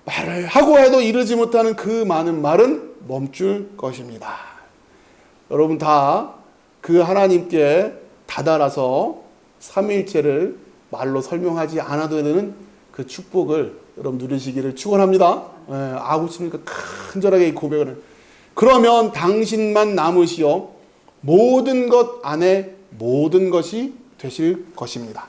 말을 하고 해도 이르지 못하는 그 많은 말은 멈출 것입니다. 여러분 다 그 하나님께 다다라서 삼위일체를 말로 설명하지 않아도 되는 그 축복을 여러분 누리시기를 축원합니다. 아우구스틴이니까 간절하게 이 고백을. 그러면 당신만 남으시어 모든 것 안에 모든 것이 되실 것입니다.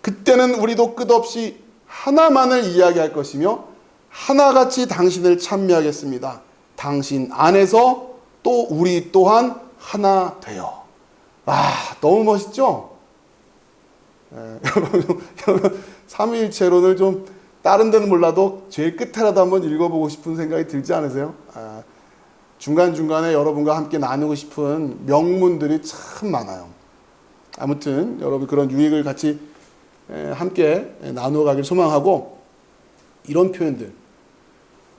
그때는 우리도 끝없이 하나만을 이야기할 것이며 하나같이 당신을 찬미하겠습니다. 당신 안에서 또 우리 또한 하나 되어. 너무 멋있죠? 여러분 삼위일체론을 좀 다른 데는 몰라도 제일 끝에라도 한번 읽어보고 싶은 생각이 들지 않으세요? 중간중간에 여러분과 함께 나누고 싶은 명문들이 참 많아요. 아무튼 여러분 그런 유익을 같이 함께 나누어 가길 소망하고, 이런 표현들,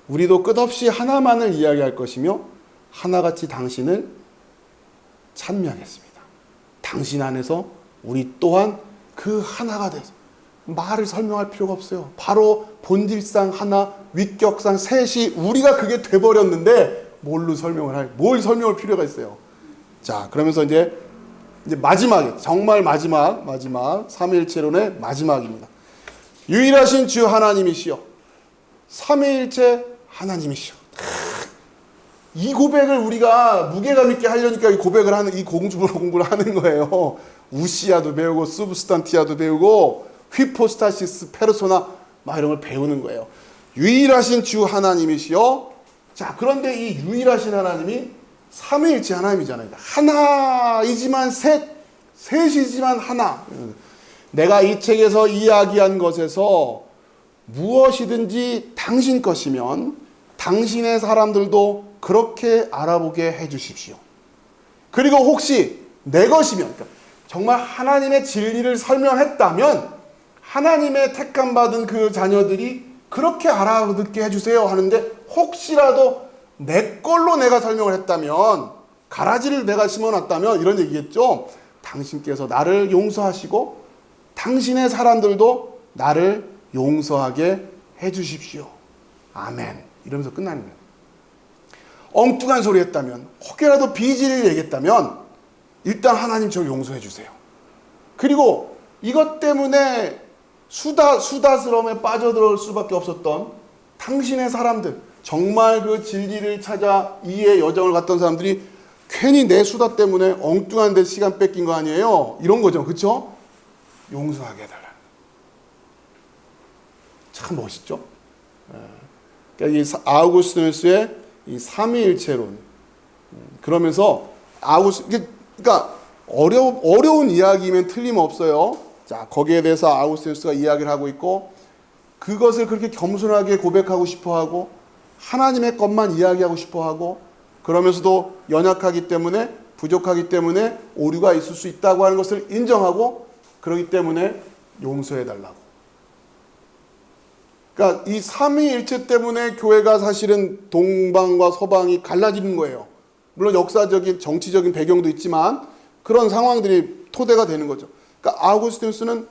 우리도 끝없이 하나만을 이야기할 것이며 하나같이 당신을 찬미하겠습니다. 당신 안에서 우리 또한 그 하나가 돼서, 말을 설명할 필요가 없어요. 바로 본질상 하나, 위격상 셋이 우리가 그게 돼버렸는데 뭘 설명을 필요가 있어요. 자, 그러면서 이제 마지막에, 정말 마지막 삼위일체론의 마지막입니다. 유일하신 주 하나님이시여, 삼위일체 하나님이시여. 이 고백을 우리가 무게감 있게 하려니까 이 고백을 하는, 이 공부를 하는 거예요. 우시아도 배우고 수브스탄티아도 배우고 휘포스타시스 페르소나 막 이런 걸 배우는 거예요. 유일하신 주 하나님이시여. 자, 그런데 이 유일하신 하나님이 삼위일체 하나님이잖아요. 하나이지만 셋이지만 하나. 내가 이 책에서 이야기한 것에서 무엇이든지 당신 것이면 당신의 사람들도 그렇게 알아보게 해주십시오. 그리고 혹시 내 것이면, 그러니까 정말 하나님의 진리를 설명했다면 하나님의 택함받은 그 자녀들이 그렇게 알아듣게 해주세요 하는데, 혹시라도 내 걸로 내가 설명을 했다면, 가라지를 내가 심어놨다면 이런 얘기겠죠. 당신께서 나를 용서하시고 당신의 사람들도 나를 용서하게 해주십시오. 아멘. 이러면서 끝나는 거예요. 엉뚱한 소리 했다면, 혹여라도 비질을 얘기했다면 일단 하나님 저를 용서해 주세요. 그리고 이것 때문에 수다스러움에 빠져들어올 수밖에 없었던 당신의 사람들, 정말 그 진리를 찾아 이해 여정을 갔던 사람들이 괜히 내 수다 때문에 엉뚱한 데 시간 뺏긴 거 아니에요? 이런 거죠. 그렇죠? 용서하게 해달라. 참 멋있죠? 그러니까 이 아우구스티누스의 이 삼위일체론, 그러면서 그러니까 어려운 이야기면 틀림없어요. 자, 거기에 대해서 아우구스티누스가 이야기를 하고 있고, 그것을 그렇게 겸손하게 고백하고 싶어하고 하나님의 것만 이야기하고 싶어하고, 그러면서도 연약하기 때문에, 부족하기 때문에 오류가 있을 수 있다고 하는 것을 인정하고, 그렇기 때문에 용서해달라고. 그러니까 이 삼위일체 때문에 교회가 사실은 동방과 서방이 갈라지는 거예요. 물론 역사적인 정치적인 배경도 있지만 그런 상황들이 토대가 되는 거죠. 그러니까 아우구스티누스는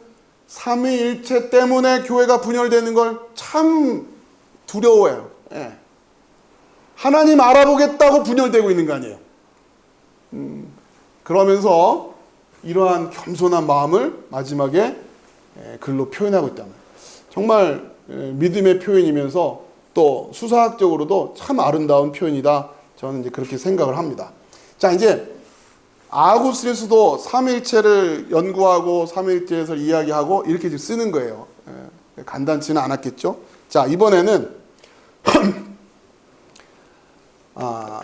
삼위일체 때문에 교회가 분열되는 걸 참 두려워해요. 하나님 알아보겠다고 분열되고 있는 거 아니에요. 그러면서 이러한 겸손한 마음을 마지막에 글로 표현하고 있다면, 정말 믿음의 표현이면서 또 수사학적으로도 참 아름다운 표현이다. 저는 이제 그렇게 생각을 합니다. 자, 이제 아우구스티누스도 삼위일체를 연구하고 삼위일체에서 이야기하고 이렇게 쓰는 거예요. 간단치는 않았겠죠. 자, 이번에는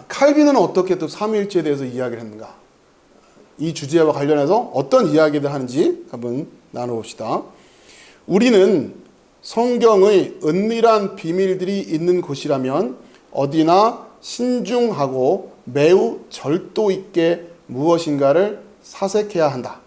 칼빈은 어떻게 또 삼위일체에 대해서 이야기를 했는가? 이 주제와 관련해서 어떤 이야기를 하는지 한번 나눠봅시다. 우리는 성경의 은밀한 비밀들이 있는 곳이라면 어디나 신중하고 매우 절도 있게 무엇인가를 사색해야 한다.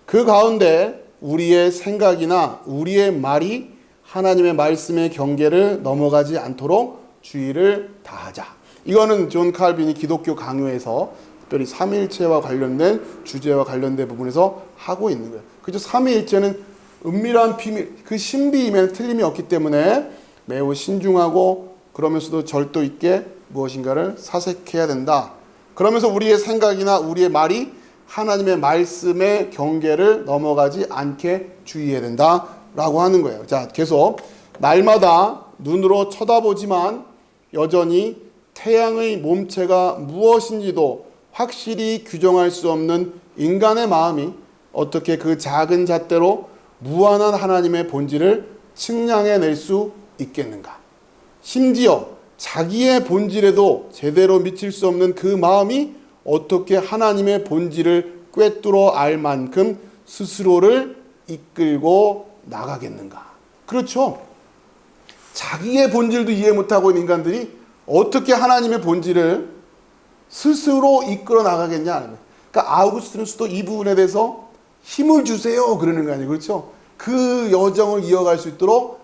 그 가운데 우리의 생각이나 우리의 말이 하나님의 말씀의 경계를 넘어가지 않도록 주의를 다하자. 이거는 존 칼빈이 기독교 강요에서 특별히 삼위일체와 관련된 주제와 관련된 부분에서 하고 있는 거예요. 그죠? 삼위일체는 은밀한 비밀, 그 신비임에는 틀림이 없기 때문에 매우 신중하고 그러면서도 절도 있게 무엇인가를 사색해야 된다. 그러면서 우리의 생각이나 우리의 말이 하나님의 말씀의 경계를 넘어가지 않게 주의해야 된다라고 하는 거예요. 자, 계속 날마다 눈으로 쳐다보지만 여전히 태양의 몸체가 무엇인지도 확실히 규정할 수 없는 인간의 마음이 어떻게 그 작은 잣대로 무한한 하나님의 본질을 측량해낼 수 있겠는가? 심지어 자기의 본질에도 제대로 미칠 수 없는 그 마음이 어떻게 하나님의 본질을 꿰뚫어 알 만큼 스스로를 이끌고 나가겠는가? 그렇죠. 자기의 본질도 이해 못하고 있는 인간들이 어떻게 하나님의 본질을 스스로 이끌어 나가겠냐? 그러니까 아우구스티누스도 이 부분에 대해서 힘을 주세요 그러는 거 아니에요. 그렇죠? 그 여정을 이어갈 수 있도록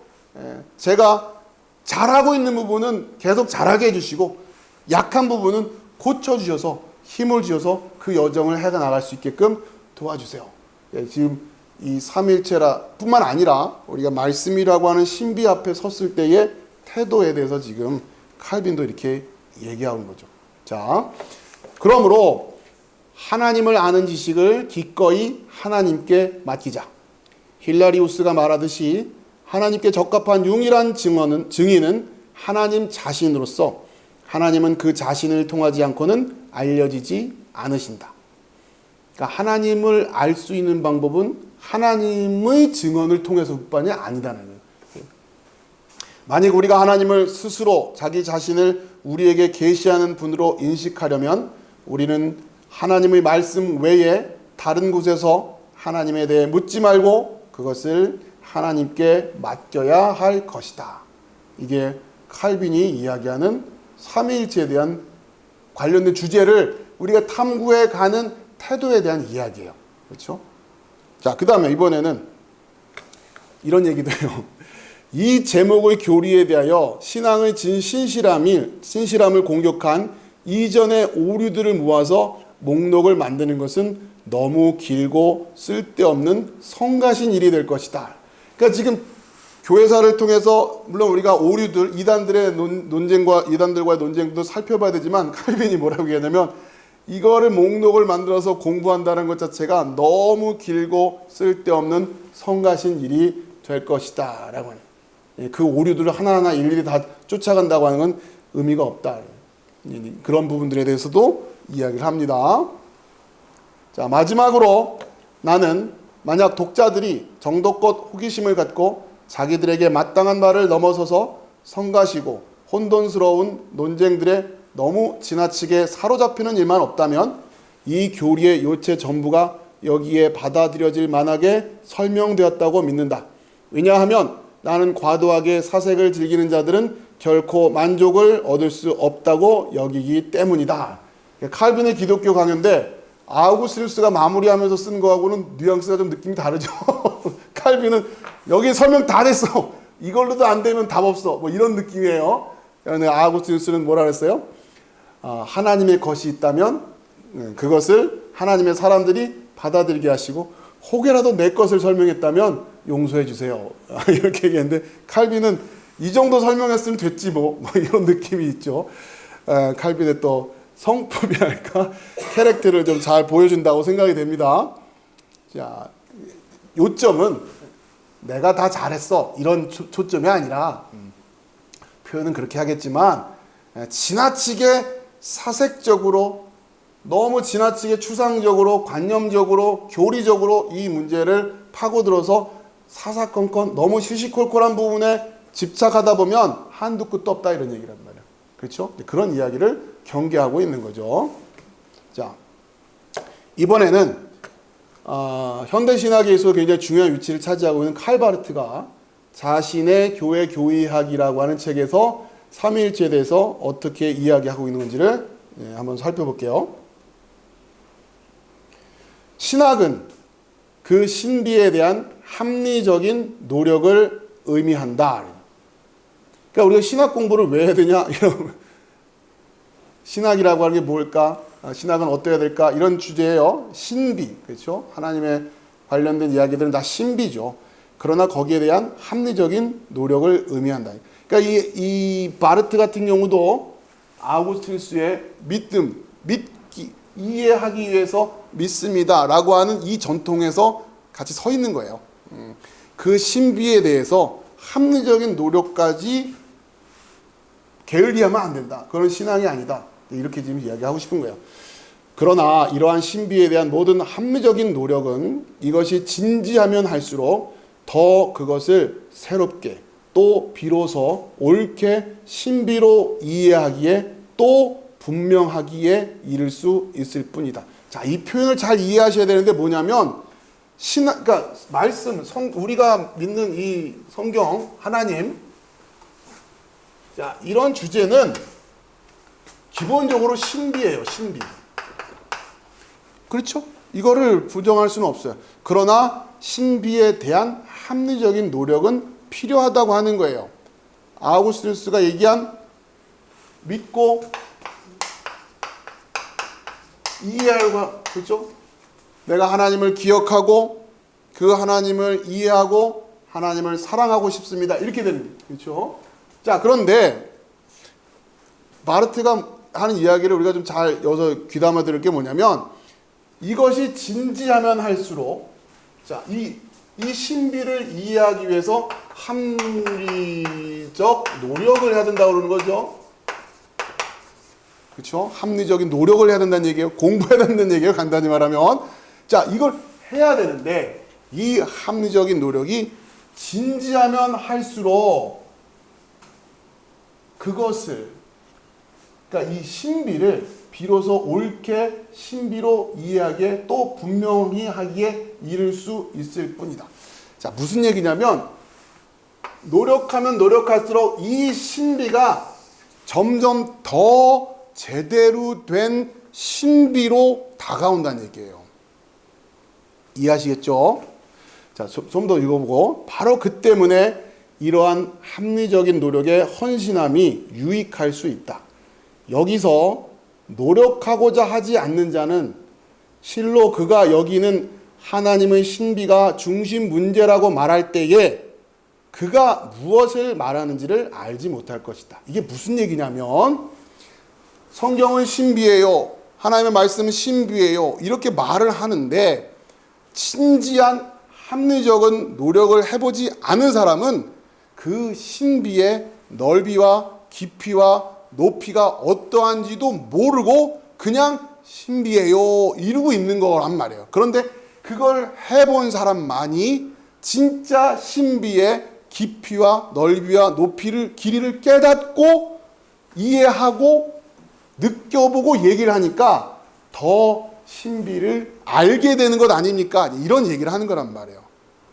제가 잘하고 있는 부분은 계속 잘하게 해주시고 약한 부분은 고쳐주셔서 힘을 주셔서 그 여정을 해나갈 수 있게끔 도와주세요. 지금 이 삼일체라 뿐만 아니라 우리가 말씀이라고 하는 신비 앞에 섰을 때의 태도에 대해서 지금 칼빈도 이렇게 얘기하는 거죠. 자, 그러므로 하나님을 아는 지식을 기꺼이 하나님께 맡기자. 힐라리우스가 말하듯이 하나님께 적합한 유일한 증인은 하나님 자신으로서 하나님은 그 자신을 통하지 않고는 알려지지 않으신다. 그러니까 하나님을 알 수 있는 방법은 하나님의 증언을 통해서뿐만이 아니다는 거예요. 만약 우리가 하나님을 스스로 자기 자신을 우리에게 계시하는 분으로 인식하려면 우리는 하나님의 말씀 외에 다른 곳에서 하나님에 대해 묻지 말고 그것을 하나님께 맡겨야 할 것이다. 이게 칼빈이 이야기하는 삼위일체에 대한 관련된 주제를 우리가 탐구해 가는 태도에 대한 이야기예요. 그렇죠? 자, 그 다음에 이번에는 이런 얘기도 해요. 이 제목의 교리에 대하여 신앙의 신실함을 공격한 이전의 오류들을 모아서 목록을 만드는 것은 너무 길고 쓸데없는 성가신 일이 될 것이다. 그러니까 지금 교회사를 통해서 물론 우리가 오류들, 이단들과의 논쟁도 살펴봐야 되지만 칼빈이 뭐라고 얘기하냐면 이거를 목록을 만들어서 공부한다는 것 자체가 너무 길고 쓸데없는 성가신 일이 될 것이다 라고 하네요. 그 오류들을 하나하나 일일이 다 쫓아간다고 하는 건 의미가 없다. 그런 부분들에 대해서도 이야기를 합니다. 자, 마지막으로 나는 만약 독자들이 정도껏 호기심을 갖고 자기들에게 마땅한 말을 넘어서서 성가시고 혼돈스러운 논쟁들에 너무 지나치게 사로잡히는 일만 없다면 이 교리의 요체 전부가 여기에 받아들여질 만하게 설명되었다고 믿는다. 왜냐하면 나는 과도하게 사색을 즐기는 자들은 결코 만족을 얻을 수 없다고 여기기 때문이다. 칼빈의 기독교 강요인데 아우구스티누스가 마무리하면서 쓴 거하고는 뉘앙스가 좀 느낌이 다르죠. 칼빈은 여기 설명 다 됐어. 이걸로도 안 되면 답 없어. 뭐 이런 느낌이에요. 아우구스티누스는 뭐라 그랬어요? 하나님의 것이 있다면 그것을 하나님의 사람들이 받아들이게 하시고 혹여라도 내 것을 설명했다면 용서해 주세요. 이렇게 얘기했는데 칼빈은 이 정도 설명했으면 됐지 뭐 이런 느낌이 있죠. 칼빈의 또 성품이랄까 캐릭터를 좀 잘 보여준다고 생각이 됩니다. 자, 요점은 내가 다 잘했어 이런 초점이 아니라 표현은 그렇게 하겠지만 지나치게 사색적으로 너무 지나치게 추상적으로 관념적으로 교리적으로 이 문제를 파고들어서 사사건건 너무 시시콜콜한 부분에 집착하다 보면 한두 끝도 없다 이런 얘기란 말이에요. 그렇죠? 그런 이야기를 경계하고 있는 거죠. 자, 이번에는 현대신학에서 굉장히 중요한 위치를 차지하고 있는 칼바르트가 자신의 교회 교의학이라고 하는 책에서 삼위일체에 대해서 어떻게 이야기하고 있는 건지를 한번 살펴볼게요. 신학은 그 신비에 대한 합리적인 노력을 의미한다. 그러니까 우리가 신학 공부를 왜 해야 되냐? 이런 신학이라고 하는 게 뭘까? 신학은 어떠해야 될까? 이런 주제예요. 신비, 그렇죠? 하나님의 관련된 이야기들은 다 신비죠. 그러나 거기에 대한 합리적인 노력을 의미한다. 그러니까 이 바르트 같은 경우도 아우구스티누스의 믿기, 이해하기 위해서 믿습니다라고 하는 이 전통에서 같이 서 있는 거예요. 그 신비에 대해서 합리적인 노력까지 게을리하면 안 된다. 그건 신앙이 아니다. 이렇게 지금 이야기하고 싶은 거예요. 그러나 이러한 신비에 대한 모든 합리적인 노력은 이것이 진지하면 할수록 더 그것을 새롭게 또 비로소 옳게 신비로 이해하기에 또 분명하기에 이를 수 있을 뿐이다. 자, 이 표현을 잘 이해하셔야 되는데 뭐냐면 그러니까 말씀, 우리가 믿는 이 성경, 하나님, 자, 이런 주제는 기본적으로 신비예요, 신비. 그렇죠? 이거를 부정할 수는 없어요. 그러나 신비에 대한 합리적인 노력은 필요하다고 하는 거예요. 아우구스티누스가 얘기한 믿고 이해하고, 그렇죠? 내가 하나님을 기억하고 그 하나님을 이해하고 하나님을 사랑하고 싶습니다. 이렇게 되는, 그렇죠? 자, 그런데 바르트가 하는 이야기를 우리가 좀 잘 여기서 귀담아 들을 게 뭐냐면 이것이 진지하면 할수록 자, 이 신비를 이해하기 위해서 합리적 노력을 해야 된다고 그러는 거죠. 그렇죠? 합리적인 노력을 해야 된다는 얘기예요. 공부해야 된다는 얘기예요. 간단히 말하면. 자, 이걸 해야 되는데 이 합리적인 노력이 진지하면 할수록 그것을, 그러니까 이 신비를 비로소 옳게 신비로 이해하기에 또 분명히 하기에 이를 수 있을 뿐이다. 자, 무슨 얘기냐면 노력하면 노력할수록 이 신비가 점점 더 제대로 된 신비로 다가온다는 얘기예요. 이해하시겠죠? 자, 좀 더 읽어보고 바로 그 때문에 이러한 합리적인 노력의 헌신함이 유익할 수 있다. 여기서 노력하고자 하지 않는 자는 실로 그가 여기는 하나님의 신비가 중심 문제라고 말할 때에 그가 무엇을 말하는지를 알지 못할 것이다. 이게 무슨 얘기냐면 성경은 신비예요. 하나님의 말씀은 신비예요. 이렇게 말을 하는데 진지한 합리적인 노력을 해보지 않은 사람은 그 신비의 넓이와 깊이와 높이가 어떠한지도 모르고 그냥 신비예요 이러고 있는 거란 말이에요. 그런데 그걸 해본 사람만이 진짜 신비의 깊이와 넓이와 높이를, 길이를 깨닫고 이해하고 느껴보고 얘기를 하니까 더 신비를 알게 되는 것 아닙니까? 이런 얘기를 하는 거란 말이에요.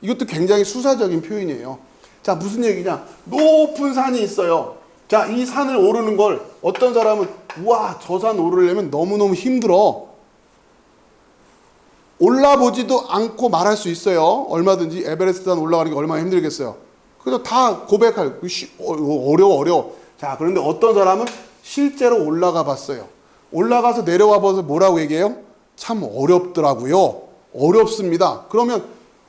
이것도 굉장히 수사적인 표현이에요. 자, 무슨 얘기냐? 높은 산이 있어요. 자, 이 산을 오르는 걸 어떤 사람은 우와, 저 산 오르려면 너무너무 힘들어. 올라보지도 않고 말할 수 있어요. 얼마든지 에베레스트 산 올라가는 게 얼마나 힘들겠어요. 그래서 다 고백할, 어려워. 자, 그런데 어떤 사람은 실제로 올라가 봤어요. 올라가서 내려와 봐서 뭐라고 얘기해요? 참 어렵더라고요. 어렵습니다. 그러면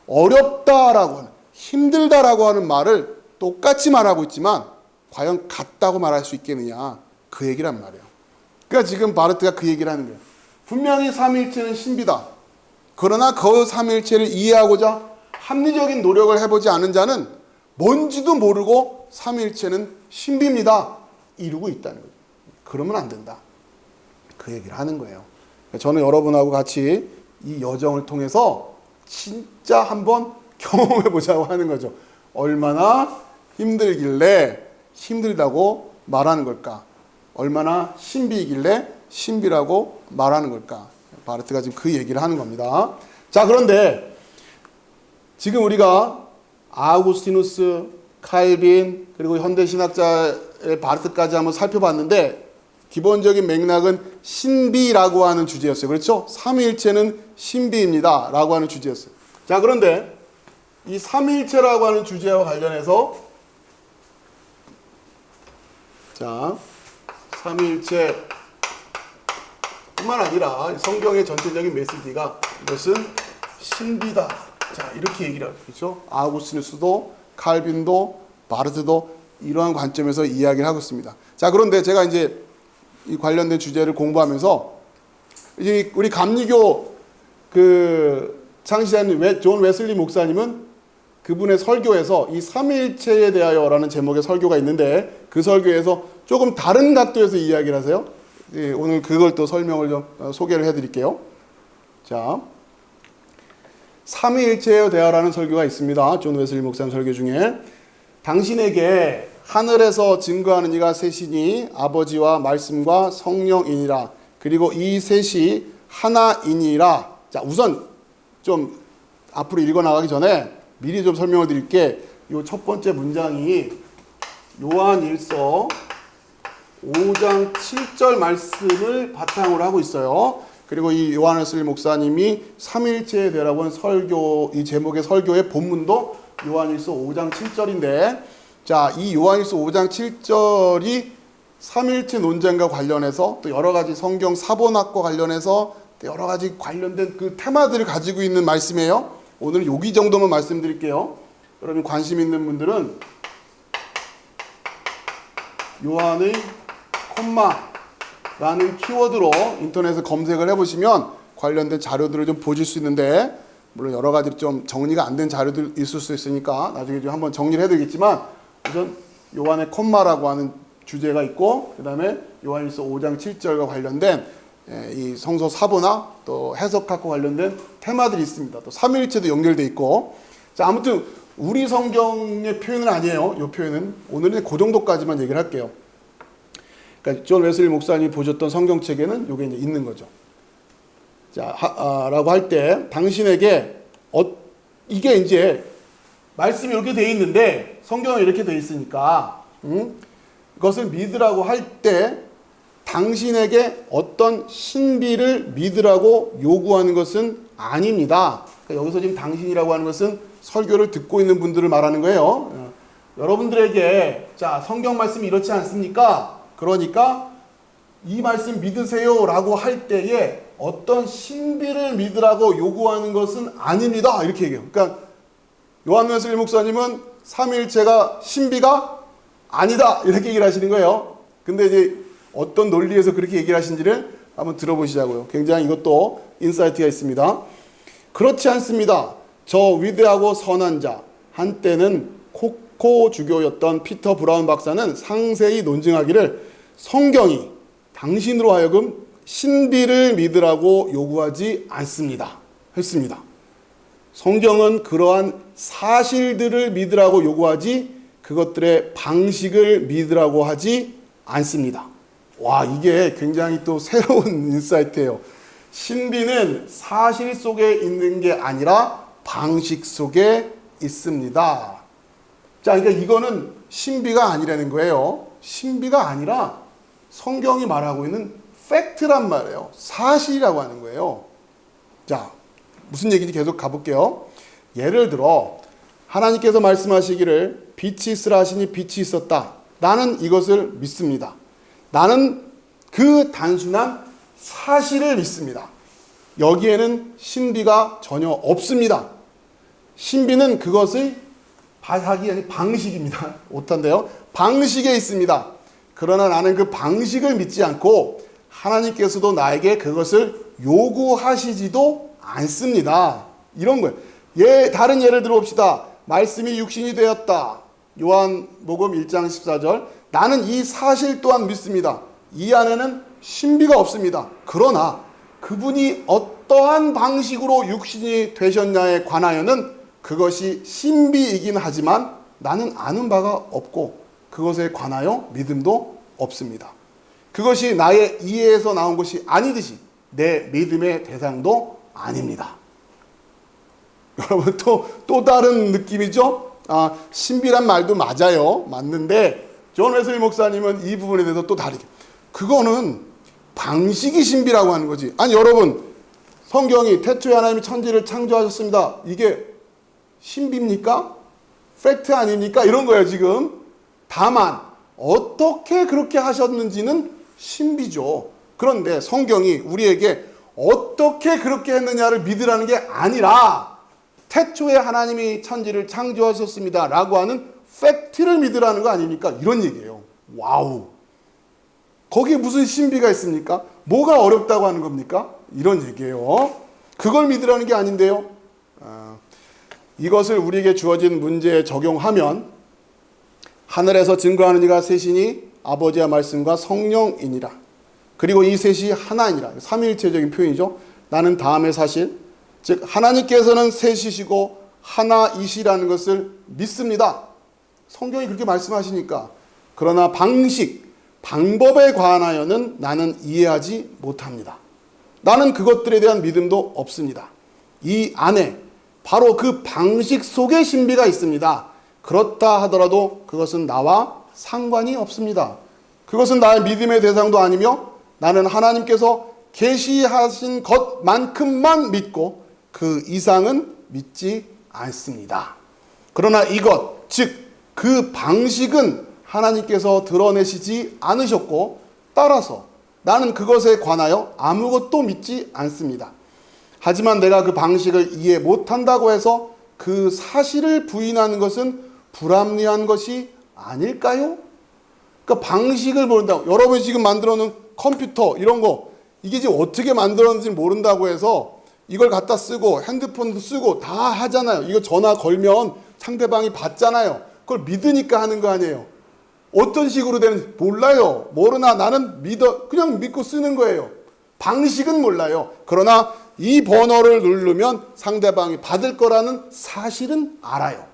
어렵다라고 하는, 힘들다라고 하는 말을 똑같이 말하고 있지만 과연 같다고 말할 수 있겠느냐, 그 얘기란 말이에요. 그러니까 지금 바르트가 그 얘기를 하는 거예요. 분명히 삼위일체는 신비다. 그러나 그 삼위일체를 이해하고자 합리적인 노력을 해보지 않은 자는 뭔지도 모르고 삼위일체는 신비입니다 이러고 있다는 거죠. 그러면 안 된다, 그 얘기를 하는 거예요. 저는 여러분하고 같이 이 여정을 통해서 진짜 한번 경험해보자고 하는 거죠. 얼마나 힘들길래 힘들다고 말하는 걸까? 얼마나 신비이길래 신비라고 말하는 걸까? 바르트가 지금 그 얘기를 하는 겁니다. 자, 그런데 지금 우리가 아우구스티누스, 칼빈, 그리고 현대신학자의 바르트까지 한번 살펴봤는데 기본적인 맥락은 신비라고 하는 주제였어요. 그렇죠? 삼위일체는 신비입니다 라고 하는 주제였어요. 자, 그런데 이 삼위일체라고 하는 주제와 관련해서 자, 삼위일체 뿐만 아니라 성경의 전체적인 메시지가 이것은 신비다. 자, 이렇게 얘기를 하죠. 그렇죠? 아우구스티누스도 칼빈도 바르트도 이러한 관점에서 이야기를 하고 있습니다. 자, 그런데 제가 이제 이 관련된 주제를 공부하면서 이제 우리 감리교 그 창시자인 존 웨슬리 목사님은 그분의 설교에서 이 삼위일체에 대하여라는 제목의 설교가 있는데 그 설교에서 조금 다른 각도에서 이야기를 하세요. 예, 오늘 그걸 또 설명을 좀 소개를 해드릴게요. 자, 삼위일체에 대하여라는 설교가 있습니다. 존 웨슬리 목사님 설교 중에 당신에게 하늘에서 증거하는 이가 셋이니 아버지와 말씀과 성령이니라. 그리고 이 셋이 하나이니라. 자, 우선 좀 앞으로 읽어 나가기 전에 미리 좀 설명을 드릴게. 이 첫 번째 문장이 요한일서 5장 7절 말씀을 바탕으로 하고 있어요. 그리고 이 요한 웨슬리 목사님이 삼위일체에 대하여 설교, 이 제목의 설교의 본문도 요한일서 5장 7절인데, 자, 이 요한일서 5장 7절이 삼위일체 논쟁과 관련해서 또 여러 가지 성경 사본학과 관련해서 여러 가지 관련된 그 테마들을 가지고 있는 말씀이에요. 오늘 여기 정도만 말씀드릴게요. 여러분 관심 있는 분들은 요한의 콤마라는 키워드로 인터넷에 검색을 해보시면 관련된 자료들을 좀 보실 수 있는데, 물론 여러 가지 좀 정리가 안 된 자료들 있을 수 있으니까 나중에 좀 한번 정리를 해드리겠지만, 우선 요한의 콤마라고 하는 주제가 있고, 그 다음에 요한일서 5장 7절과 관련된 이 성서 사보나 또 해석학과 관련된 테마들이 있습니다. 또 삼위일체도 연결돼 있고. 자, 아무튼 우리 성경의 표현은 아니에요. 이 표현은 오늘은 그 정도까지만 얘기를 할게요. 그러니까 존 웨슬리 목사님이 보셨던 성경책에는 이게 이제 있는 거죠. 자, 라고 할 때 당신에게 이게 이제 말씀이 이렇게 돼 있는데 성경은 이렇게 돼 있으니까 그것을 믿으라고 할 때 당신에게 어떤 신비를 믿으라고 요구하는 것은 아닙니다. 그러니까 여기서 지금 당신이라고 하는 것은 설교를 듣고 있는 분들을 말하는 거예요. 여러분들에게 자, 성경 말씀이 이렇지 않습니까? 그러니까 이 말씀 믿으세요 라고 할 때에 어떤 신비를 믿으라고 요구하는 것은 아닙니다. 이렇게 얘기해요. 그러니까 요한 웨슬리 목사님은 삼위일체가 신비가 아니다 이렇게 얘기를 하시는 거예요. 근데 이제 어떤 논리에서 그렇게 얘기를 하신지를 한번 들어보시자고요. 굉장히 이것도 인사이트가 있습니다. 그렇지 않습니다. 저 위대하고 선한 자, 한때는 코코 주교였던 피터 브라운 박사는 상세히 논증하기를 성경이 당신으로 하여금 신비를 믿으라고 요구하지 않습니다. 했습니다. 성경은 그러한 사실들을 믿으라고 요구하지 그것들의 방식을 믿으라고 하지 않습니다. 와, 이게 굉장히 또 새로운 인사이트예요. 신비는 사실 속에 있는 게 아니라 방식 속에 있습니다. 자, 그러니까 이거는 신비가 아니라는 거예요. 신비가 아니라 성경이 말하고 있는 팩트란 말이에요. 사실이라고 하는 거예요. 자, 무슨 얘기인지 계속 가볼게요. 예를 들어 하나님께서 말씀하시기를 빛이 있으라 하시니 빛이 있었다. 나는 이것을 믿습니다. 나는 그 단순한 사실을 믿습니다. 여기에는 신비가 전혀 없습니다. 신비는 그것의 하기 아니 방식입니다. 못한데요. 방식에 있습니다. 그러나 나는 그 방식을 믿지 않고 하나님께서도 나에게 그것을 요구하시지도 않습니다. 이런 거예요. 다른 예를 들어봅시다. 말씀이 육신이 되었다. 요한복음 1장 14절. 나는 이 사실 또한 믿습니다. 이 안에는 신비가 없습니다. 그러나 그분이 어떠한 방식으로 육신이 되셨냐에 관하여는 그것이 신비이긴 하지만 나는 아는 바가 없고 그것에 관하여 믿음도 없습니다. 그것이 나의 이해에서 나온 것이 아니듯이 내 믿음의 대상도 아닙니다. 여러분 또 다른 느낌이죠? 신비란 말도 맞아요. 맞는데 존 웨슬리 목사님은 이 부분에 대해서 또 다르게 그거는 방식이 신비라고 하는 거지. 아니 여러분 성경이 태초에 하나님이 천지를 창조하셨습니다. 이게 신비입니까? 팩트 아닙니까? 이런 거예요 지금. 다만 어떻게 그렇게 하셨는지는 신비죠. 그런데 성경이 우리에게 어떻게 그렇게 했느냐를 믿으라는 게 아니라 태초에 하나님이 천지를 창조하셨습니다 라고 하는 팩트를 믿으라는 거 아닙니까? 이런 얘기예요. 와우. 거기에 무슨 신비가 있습니까? 뭐가 어렵다고 하는 겁니까? 이런 얘기예요. 그걸 믿으라는 게 아닌데요. 이것을 우리에게 주어진 문제에 적용하면 하늘에서 증거하는 이가 셋이니 아버지의 말씀과 성령이니라. 그리고 이 셋이 하나이니라. 삼위일체적인 표현이죠. 나는 다음의 사실, 즉 하나님께서는 셋이시고 하나이시라는 것을 믿습니다. 성경이 그렇게 말씀하시니까. 그러나 방법에 관하여는 나는 이해하지 못합니다. 나는 그것들에 대한 믿음도 없습니다. 이 안에 바로 그 방식 속에 신비가 있습니다. 그렇다 하더라도 그것은 나와 상관이 없습니다. 그것은 나의 믿음의 대상도 아니며 나는 하나님께서 계시하신 것만큼만 믿고 그 이상은 믿지 않습니다. 그러나 이것, 즉 그 방식은 하나님께서 드러내시지 않으셨고 따라서 나는 그것에 관하여 아무것도 믿지 않습니다. 하지만 내가 그 방식을 이해 못한다고 해서 그 사실을 부인하는 것은 불합리한 것이 아닐까요? 그러니까 방식을 모른다고, 여러분이 지금 만들어 놓은 컴퓨터 이런 거 이게 지금 어떻게 만들었는지 모른다고 해서 이걸 갖다 쓰고 핸드폰도 쓰고 다 하잖아요. 이거 전화 걸면 상대방이 받잖아요. 그걸 믿으니까 하는 거 아니에요. 어떤 식으로 되는지 몰라요. 모르나 나는 그냥 믿고 쓰는 거예요. 방식은 몰라요. 그러나 이 번호를 누르면 상대방이 받을 거라는 사실은 알아요.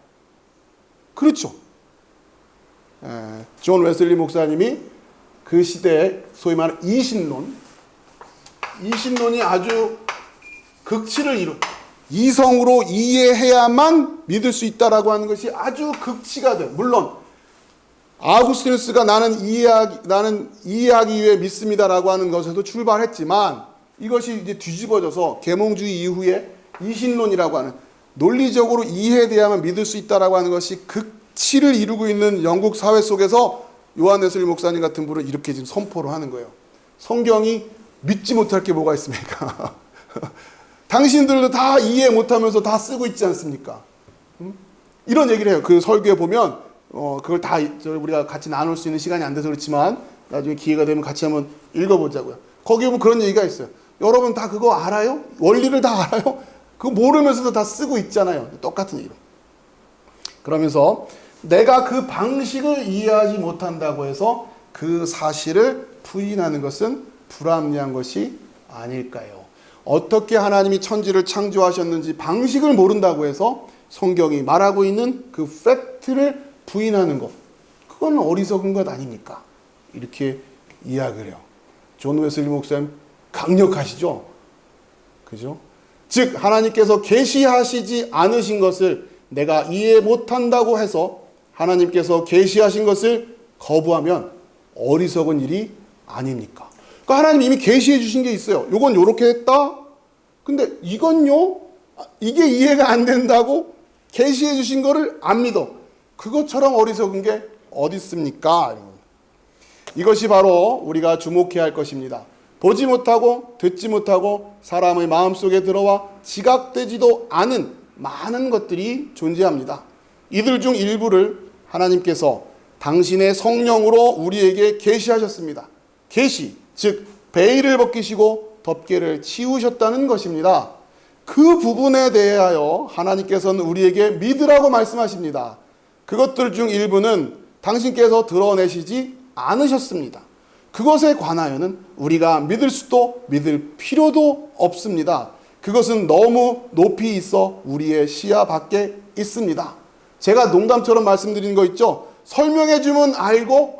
그렇죠. 존 웨슬리 목사님이 그 시대에 소위 말하는 이신론이 아주 극치를 이룬, 이성으로 이해해야만 믿을 수 있다라고 하는 것이 아주 극치가 돼요. 물론 아우구스티누스가 나는 이해하기 위해 믿습니다라고 하는 것에도 출발했지만 이것이 이제 뒤집어져서 계몽주의 이후에 이신론이라고 하는 논리적으로 이해돼야만 믿을 수 있다라고 하는 것이 극치를 이루고 있는 영국 사회 속에서 요한 웨슬리 목사님 같은 분은 이렇게 지금 선포를 하는 거예요. 성경이 믿지 못할 게 뭐가 있습니까? 당신들도 다 이해 못하면서 다 쓰고 있지 않습니까? 이런 얘기를 해요. 그 설교에 보면 그걸 다 우리가 같이 나눌 수 있는 시간이 안 돼서 그렇지만 나중에 기회가 되면 같이 한번 읽어보자고요. 거기에 보면 그런 얘기가 있어요. 여러분 다 그거 알아요? 원리를 다 알아요? 그거 모르면서도 다 쓰고 있잖아요. 똑같은 얘기로. 그러면서 내가 그 방식을 이해하지 못한다고 해서 그 사실을 부인하는 것은 불합리한 것이 아닐까요? 어떻게 하나님이 천지를 창조하셨는지 방식을 모른다고 해서 성경이 말하고 있는 그 팩트를 부인하는 것, 그건 어리석은 것 아닙니까? 이렇게 이야기를 해요. 존 웨슬리 목사님 강력하시죠? 그죠? 즉 하나님께서 계시하시지 않으신 것을 내가 이해 못한다고 해서 하나님께서 계시하신 것을 거부하면 어리석은 일이 아닙니까? 그러니까 하나님 이미 계시해 주신 게 있어요. 요건 요렇게 했다. 근데 이건요, 이게 이해가 안 된다고 계시해 주신 거를 안 믿어. 그것처럼 어리석은 게 어디 있습니까? 이것이 바로 우리가 주목해야 할 것입니다. 보지 못하고 듣지 못하고 사람의 마음속에 들어와 지각되지도 않은 많은 것들이 존재합니다. 이들 중 일부를 하나님께서 당신의 성령으로 우리에게 계시하셨습니다. 계시, 즉 베일을 벗기시고 덮개를 치우셨다는 것입니다. 그 부분에 대하여 하나님께서는 우리에게 믿으라고 말씀하십니다. 그것들 중 일부는 당신께서 드러내시지 않으셨습니다. 그것에 관하여는 우리가 믿을 수도 믿을 필요도 없습니다. 그것은 너무 높이 있어 우리의 시야 밖에 있습니다. 제가 농담처럼 말씀드리는 거 있죠? 설명해주면 알고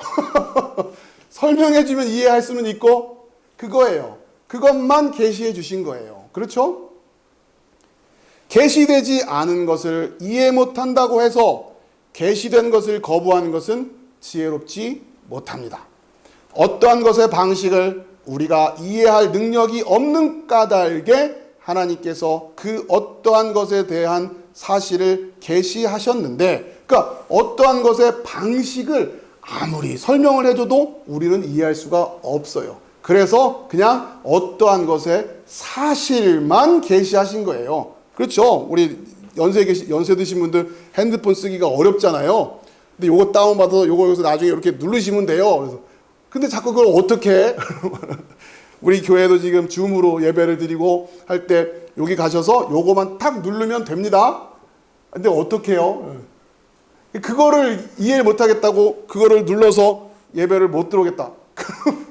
설명해주면 이해할 수는 있고 그거예요. 그것만 계시해 주신 거예요. 그렇죠? 계시되지 않은 것을 이해 못한다고 해서 계시된 것을 거부하는 것은 지혜롭지 못합니다. 어떠한 것의 방식을 우리가 이해할 능력이 없는 까닭에 하나님께서 그 어떠한 것에 대한 사실을 계시하셨는데, 그러니까 어떠한 것의 방식을 아무리 설명을 해줘도 우리는 이해할 수가 없어요. 그래서 그냥 어떠한 것의 사실만 계시하신 거예요. 그렇죠? 우리 연세 드신 분들 핸드폰 쓰기가 어렵잖아요. 근데 요거 다운받아서 요거 여기서 나중에 이렇게 누르시면 돼요. 그래서 근데 자꾸 그걸 어떻게 해? 우리 교회도 지금 줌으로 예배를 드리고 할 때 여기 가셔서 요거만 탁 누르면 됩니다. 근데 어떻게 해요? 그거를 이해 못하겠다고 그거를 눌러서 예배를 못 들어오겠다.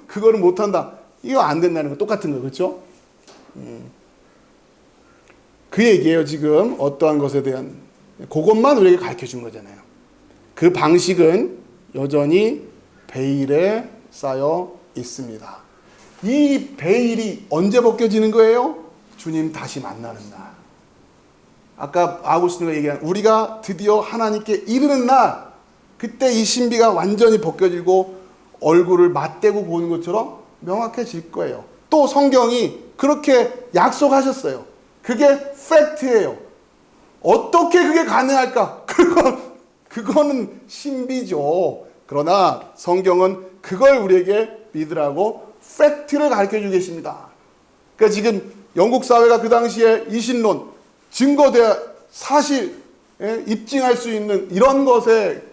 그거를 못한다. 이거 안 된다는 거 똑같은 거 그렇죠? 그 얘기예요. 지금 어떠한 것에 대한 그것만 우리에게 가르쳐 준 거잖아요. 그 방식은 여전히 베일에 쌓여 있습니다. 이 베일이 언제 벗겨지는 거예요? 주님 다시 만나는 날. 아까 아우구스티노가 얘기한 우리가 드디어 하나님께 이르는 날, 그때 이 신비가 완전히 벗겨지고 얼굴을 맞대고 보는 것처럼 명확해질 거예요. 또 성경이 그렇게 약속하셨어요. 그게 팩트예요. 어떻게 그게 가능할까? 그거는 신비죠. 그러나 성경은 그걸 우리에게 믿으라고 팩트를 가르쳐주고 계십니다. 그러니까 지금 영국 사회가 그 당시에 이신론, 증거대 사실, 입증할 수 있는 이런 것에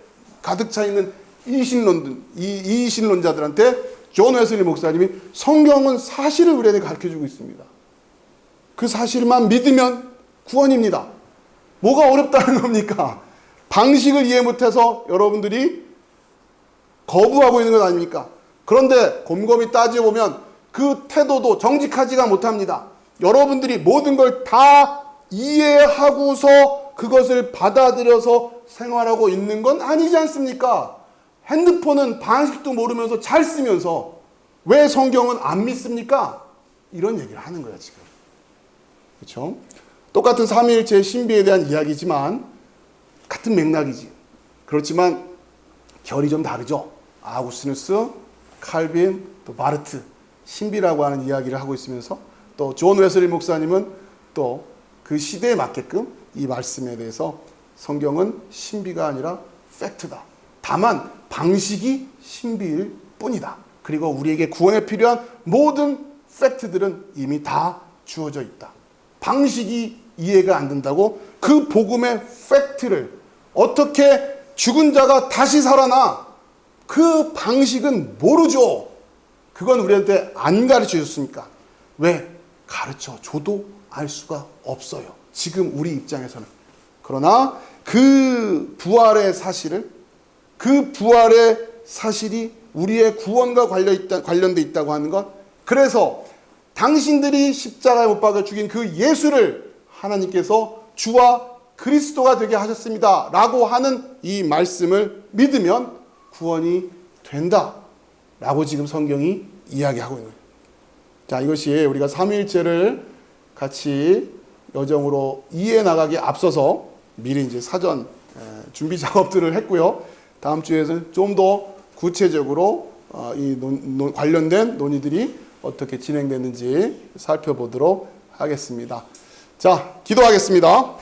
가득 차 있는 이신론자들한테 존 웨슬리 목사님이 성경은 사실을 우리에게 가르쳐주고 있습니다. 그 사실만 믿으면 구원입니다. 뭐가 어렵다는 겁니까? 방식을 이해 못해서 여러분들이 거부하고 있는 것 아닙니까? 그런데 곰곰이 따져보면 그 태도도 정직하지가 못합니다. 여러분들이 모든 걸 다 이해하고서 그것을 받아들여서 생활하고 있는 건 아니지 않습니까? 핸드폰은 방식도 모르면서 잘 쓰면서 왜 성경은 안 믿습니까? 이런 얘기를 하는 거예요, 지금. 그렇죠? 똑같은 삼위일체의 신비에 대한 이야기지만 같은 맥락이지. 그렇지만 결이 좀 다르죠. 아구스티누스, 칼빈, 또 바르트, 신비라고 하는 이야기를 하고 있으면서 또 존 웨슬리 목사님은 또 그 시대에 맞게끔 이 말씀에 대해서 성경은 신비가 아니라 팩트다. 다만 방식이 신비일 뿐이다. 그리고 우리에게 구원에 필요한 모든 팩트들은 이미 다 주어져 있다. 방식이 이해가 안 된다고 그 복음의 팩트를 어떻게 죽은 자가 다시 살아나 그 방식은 모르죠. 그건 우리한테 안 가르쳐 줬으니까. 왜? 가르쳐 줘도 알 수가 없어요. 지금 우리 입장에서는. 그러나 그 부활의 사실을, 그 부활의 사실이 우리의 구원과 관련돼 있다고 하는 것. 그래서 당신들이 십자가에 못 박아 죽인 그 예수를 하나님께서 주와 그리스도가 되게 하셨습니다. 라고 하는 이 말씀을 믿으면 구원이 된다. 라고 지금 성경이 이야기하고 있는 거예요. 자, 이것이 우리가 삼위일체를 같이 여정으로 이해해 나가기에 앞서서 미리 이제 사전 준비 작업들을 했고요. 다음 주에는 좀 더 구체적으로 이 관련된 논의들이 어떻게 진행되는지 살펴보도록 하겠습니다. 자, 기도하겠습니다.